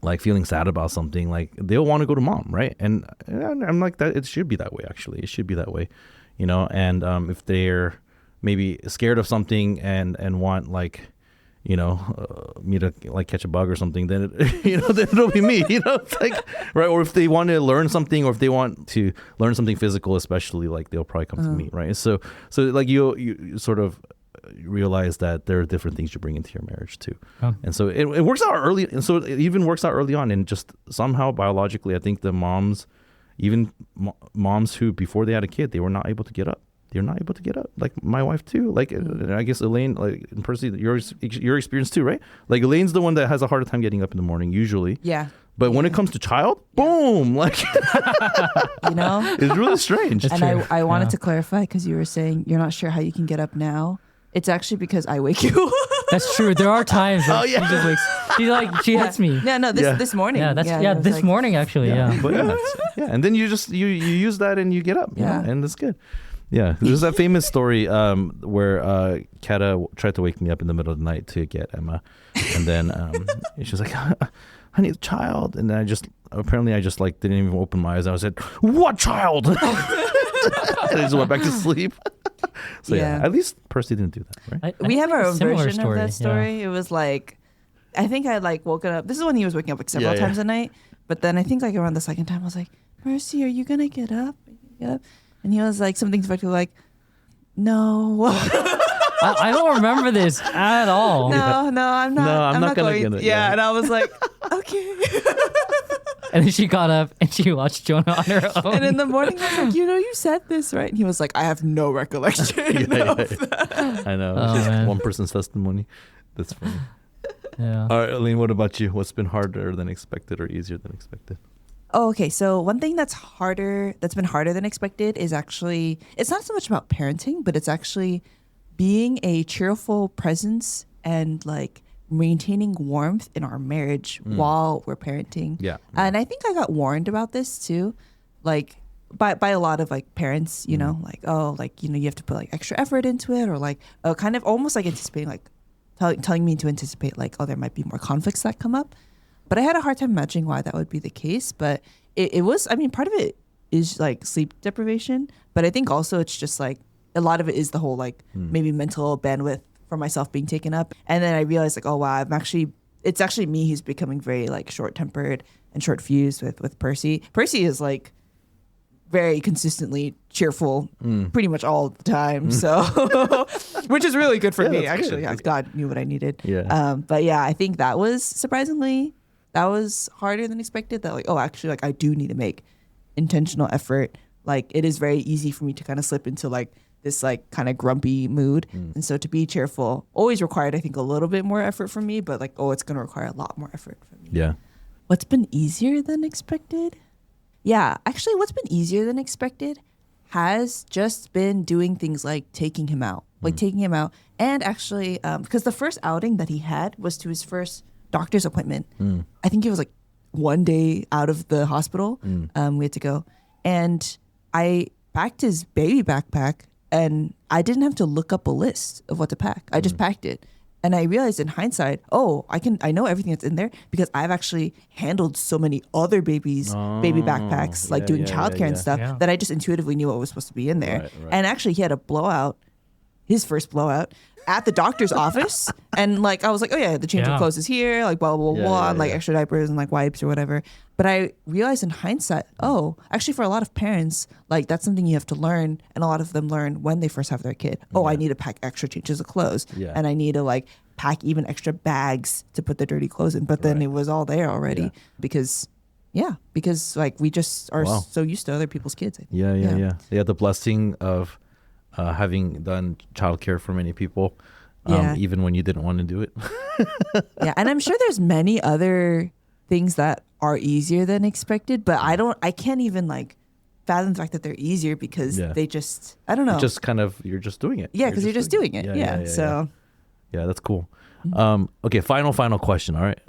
like feeling sad about something, like they'll want to go to mom, right? And I'm like, that it should be that way. Actually, it should be that way, and if they're maybe scared of something and want like me to like catch a bug or something, then then it'll be me, it's like, right? Or if they want to learn something, or if they want to learn something physical especially, like they'll probably come to me, right? So like you sort of realize that there are different things you bring into your marriage too. And so it works out early, and so it even works out early on. And just somehow biologically, I think the moms who before they had a kid, they were not able to get up. They're not able to get up. Like my wife too. Like I guess Elaine, like in Percy, your experience too, right? Like Elaine's the one that has a harder time getting up in the morning usually. Yeah. But when it comes to child, boom, like it's really strange. And I wanted to clarify, because you were saying you're not sure how you can get up now. It's actually because I wake you. That's true. There are times that she just wakes. She hits me. No, this morning. Yeah, this morning actually. Yeah. But and then you use that and you get up. And that's good. Yeah, there's that famous story where Kata tried to wake me up in the middle of the night to get Emma, and then she was like, "I need a child," and then I just like didn't even open my eyes. I said, "What child?" And I just went back to sleep. So at least Percy didn't do that, right? We have our own version story, of that story. It was like, I think I like woken up. This is when he was waking up like several times a night. But then I think like around the second time, I was like, "Percy, are you gonna get up? And he was like, something's like, no. I don't remember this at all. No, I'm not. No, I'm not gonna get it. Yeah, and I was like, okay. And then she got up and she watched Jonah on her own. And in the morning, I was like, you said this, right? And he was like, I have no recollection of that. I know. It's just one person's testimony. That's funny. Yeah. All right, Elaine, what about you? What's been harder than expected or easier than expected? Oh, okay. So one thing that's been harder than expected is actually, it's not so much about parenting, but it's actually being a cheerful presence and like maintaining warmth in our marriage while we're parenting. Yeah. And I think I got warned about this too, like by a lot of like parents, like, oh, like, you have to put like extra effort into it, or like kind of almost like anticipating, like telling me to anticipate like, oh, there might be more conflicts that come up. But I had a hard time imagining why that would be the case. But it was, I mean, part of it is like sleep deprivation. But I think also it's just like a lot of it is the whole like maybe mental bandwidth for myself being taken up. And then I realized like, oh, wow, it's actually me who's becoming very like short-tempered and short-fused with Percy. Percy is like very consistently cheerful pretty much all the time. So, which is really good for me, actually. God knew what I needed. Yeah. But yeah, I think that was harder than expected. That like, oh, actually, like I do need to make intentional effort. Like it is very easy for me to kind of slip into like this like kind of grumpy mood. And so to be cheerful always required, I think, a little bit more effort from me, but like, it's going to require a lot more effort from me. Yeah. What's been easier than expected? Yeah, actually, what's been easier than expected has just been doing things like taking him out. And actually, because the first outing that he had was to his first doctor's appointment. I think it was like one day out of the hospital. We had to go. And I packed his baby backpack, and I didn't have to look up a list of what to pack. I just packed it. And I realized in hindsight, I know everything that's in there because I've actually handled so many other baby backpacks, like doing childcare and stuff, that I just intuitively knew what was supposed to be in there. Right. And actually, he had a blowout, his first blowout, at the doctor's office. And like, I was like, the change of clothes is here, like blah, blah, blah, and like extra diapers and like wipes or whatever. But I realized in hindsight, actually for a lot of parents, like that's something you have to learn. And a lot of them learn when they first have their kid. I need to pack extra changes of clothes. And I need to like pack even extra bags to put the dirty clothes in. But then it was all there already because like we just are so used to other people's kids. I think. Yeah. The blessing of having done childcare for many people, even when you didn't want to do it. And I'm sure there's many other things that are easier than expected, but I can't even like fathom the fact that they're easier because they just, I don't know. Just kind of, you're just doing it. Yeah, because you're just doing it. So. Yeah, that's cool. Okay, final question. All right.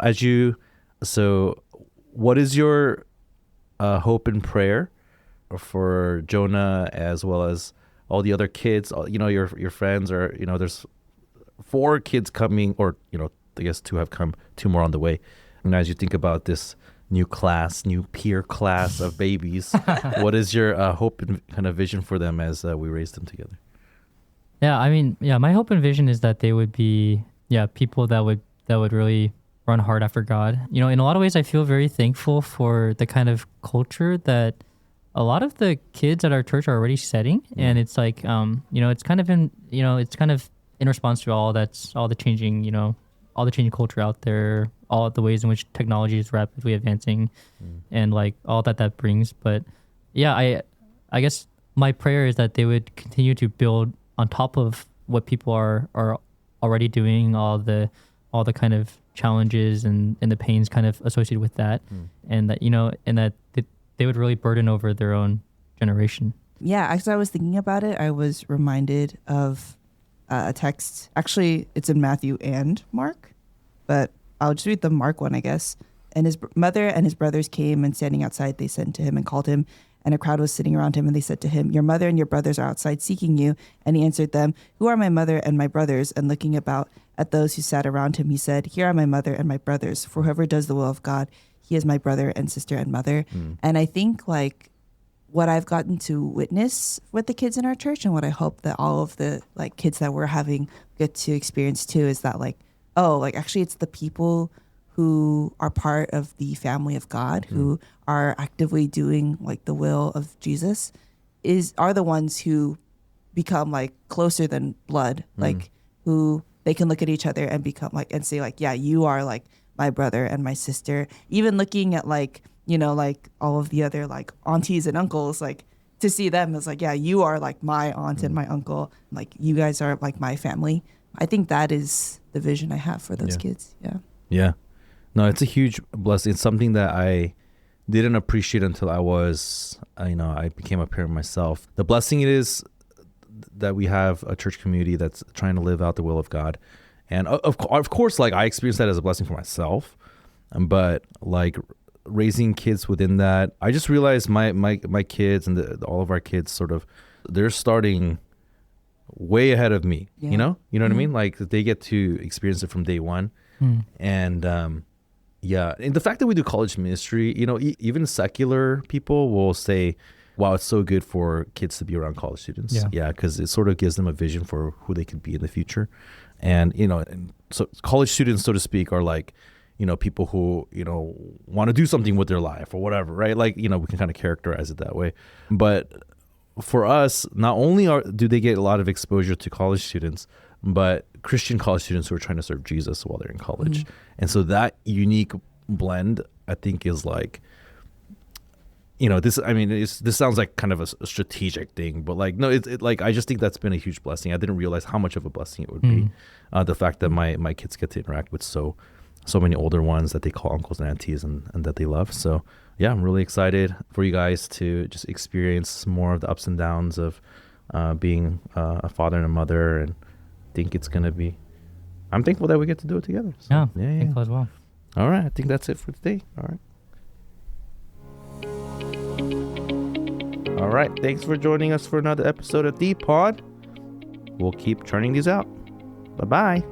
So what is your hope and prayer for Jonah as well as all the other kids, your friends, or, there's 4 kids coming, or, I guess 2 have come, 2 more on the way. And as you think about this new peer class of babies, what is your hope and kind of vision for them as we raise them together? Yeah, I mean, my hope and vision is that they would be, people that would really run hard after God. In a lot of ways, I feel very thankful for the kind of culture that a lot of the kids at our church are already setting. And it's like, it's kind of in response to all the changing culture out there, all the ways in which technology is rapidly advancing and like all that brings. But I guess my prayer is that they would continue to build on top of what people are already doing, all the kind of challenges and the pains kind of associated with that. And that, they would really burden over their own generation. Yeah, as I was thinking about it, I was reminded of a text. Actually, it's in Matthew and Mark, but I'll just read the Mark one, I guess. And his mother and his brothers came, and standing outside, they sent to him and called him. And a crowd was sitting around him, and they said to him, "Your mother and your brothers are outside seeking you." And he answered them, "Who are my mother and my brothers?" And looking about at those who sat around him, he said, "Here are my mother and my brothers. For whoever does the will of God, he is my brother and sister and mother." And I think like what I've gotten to witness with the kids in our church, and what I hope that all of the like kids that we're having get to experience too, is that like, actually it's the people who are part of the family of God, who are actively doing like the will of Jesus, are the ones who become like closer than blood, like who they can look at each other and become like, and say like, yeah, you are like my brother and my sister. Even looking at like, like all of the other like aunties and uncles, like to see them as like, yeah, you are like my aunt and my uncle, like you guys are like my family. I think that is the vision I have for those kids. Yeah. No, it's a huge blessing. It's something that I didn't appreciate until I became a parent myself. The blessing it is that we have a church community that's trying to live out the will of God. And of course, like I experienced that as a blessing for myself, but like raising kids within that, I just realized my kids and all of our kids they're starting way ahead of me. You know what I mean? Like they get to experience it from day one. And and the fact that we do college ministry, even secular people will say, wow, it's so good for kids to be around college students. Yeah, because it sort of gives them a vision for who they could be in the future. And, so college students, so to speak, are like, people who, want to do something with their life or whatever, right? Like, we can kind of characterize it that way. But for us, not only do they get a lot of exposure to college students, but Christian college students who are trying to serve Jesus while they're in college. And so that unique blend, I think, is like this, I mean, this sounds like kind of a strategic thing, but like, no, like, I just think that's been a huge blessing. I didn't realize how much of a blessing it would be. The fact that my kids get to interact with so many older ones that they call uncles and aunties and that they love. So yeah, I'm really excited for you guys to just experience more of the ups and downs of being a father and a mother, and think it's going to be, I'm thankful that we get to do it together. So, Yeah, thankful as well. All right. I think that's it for today. All right. Thanks for joining us for another episode of The Pod. We'll keep churning these out. Bye-bye.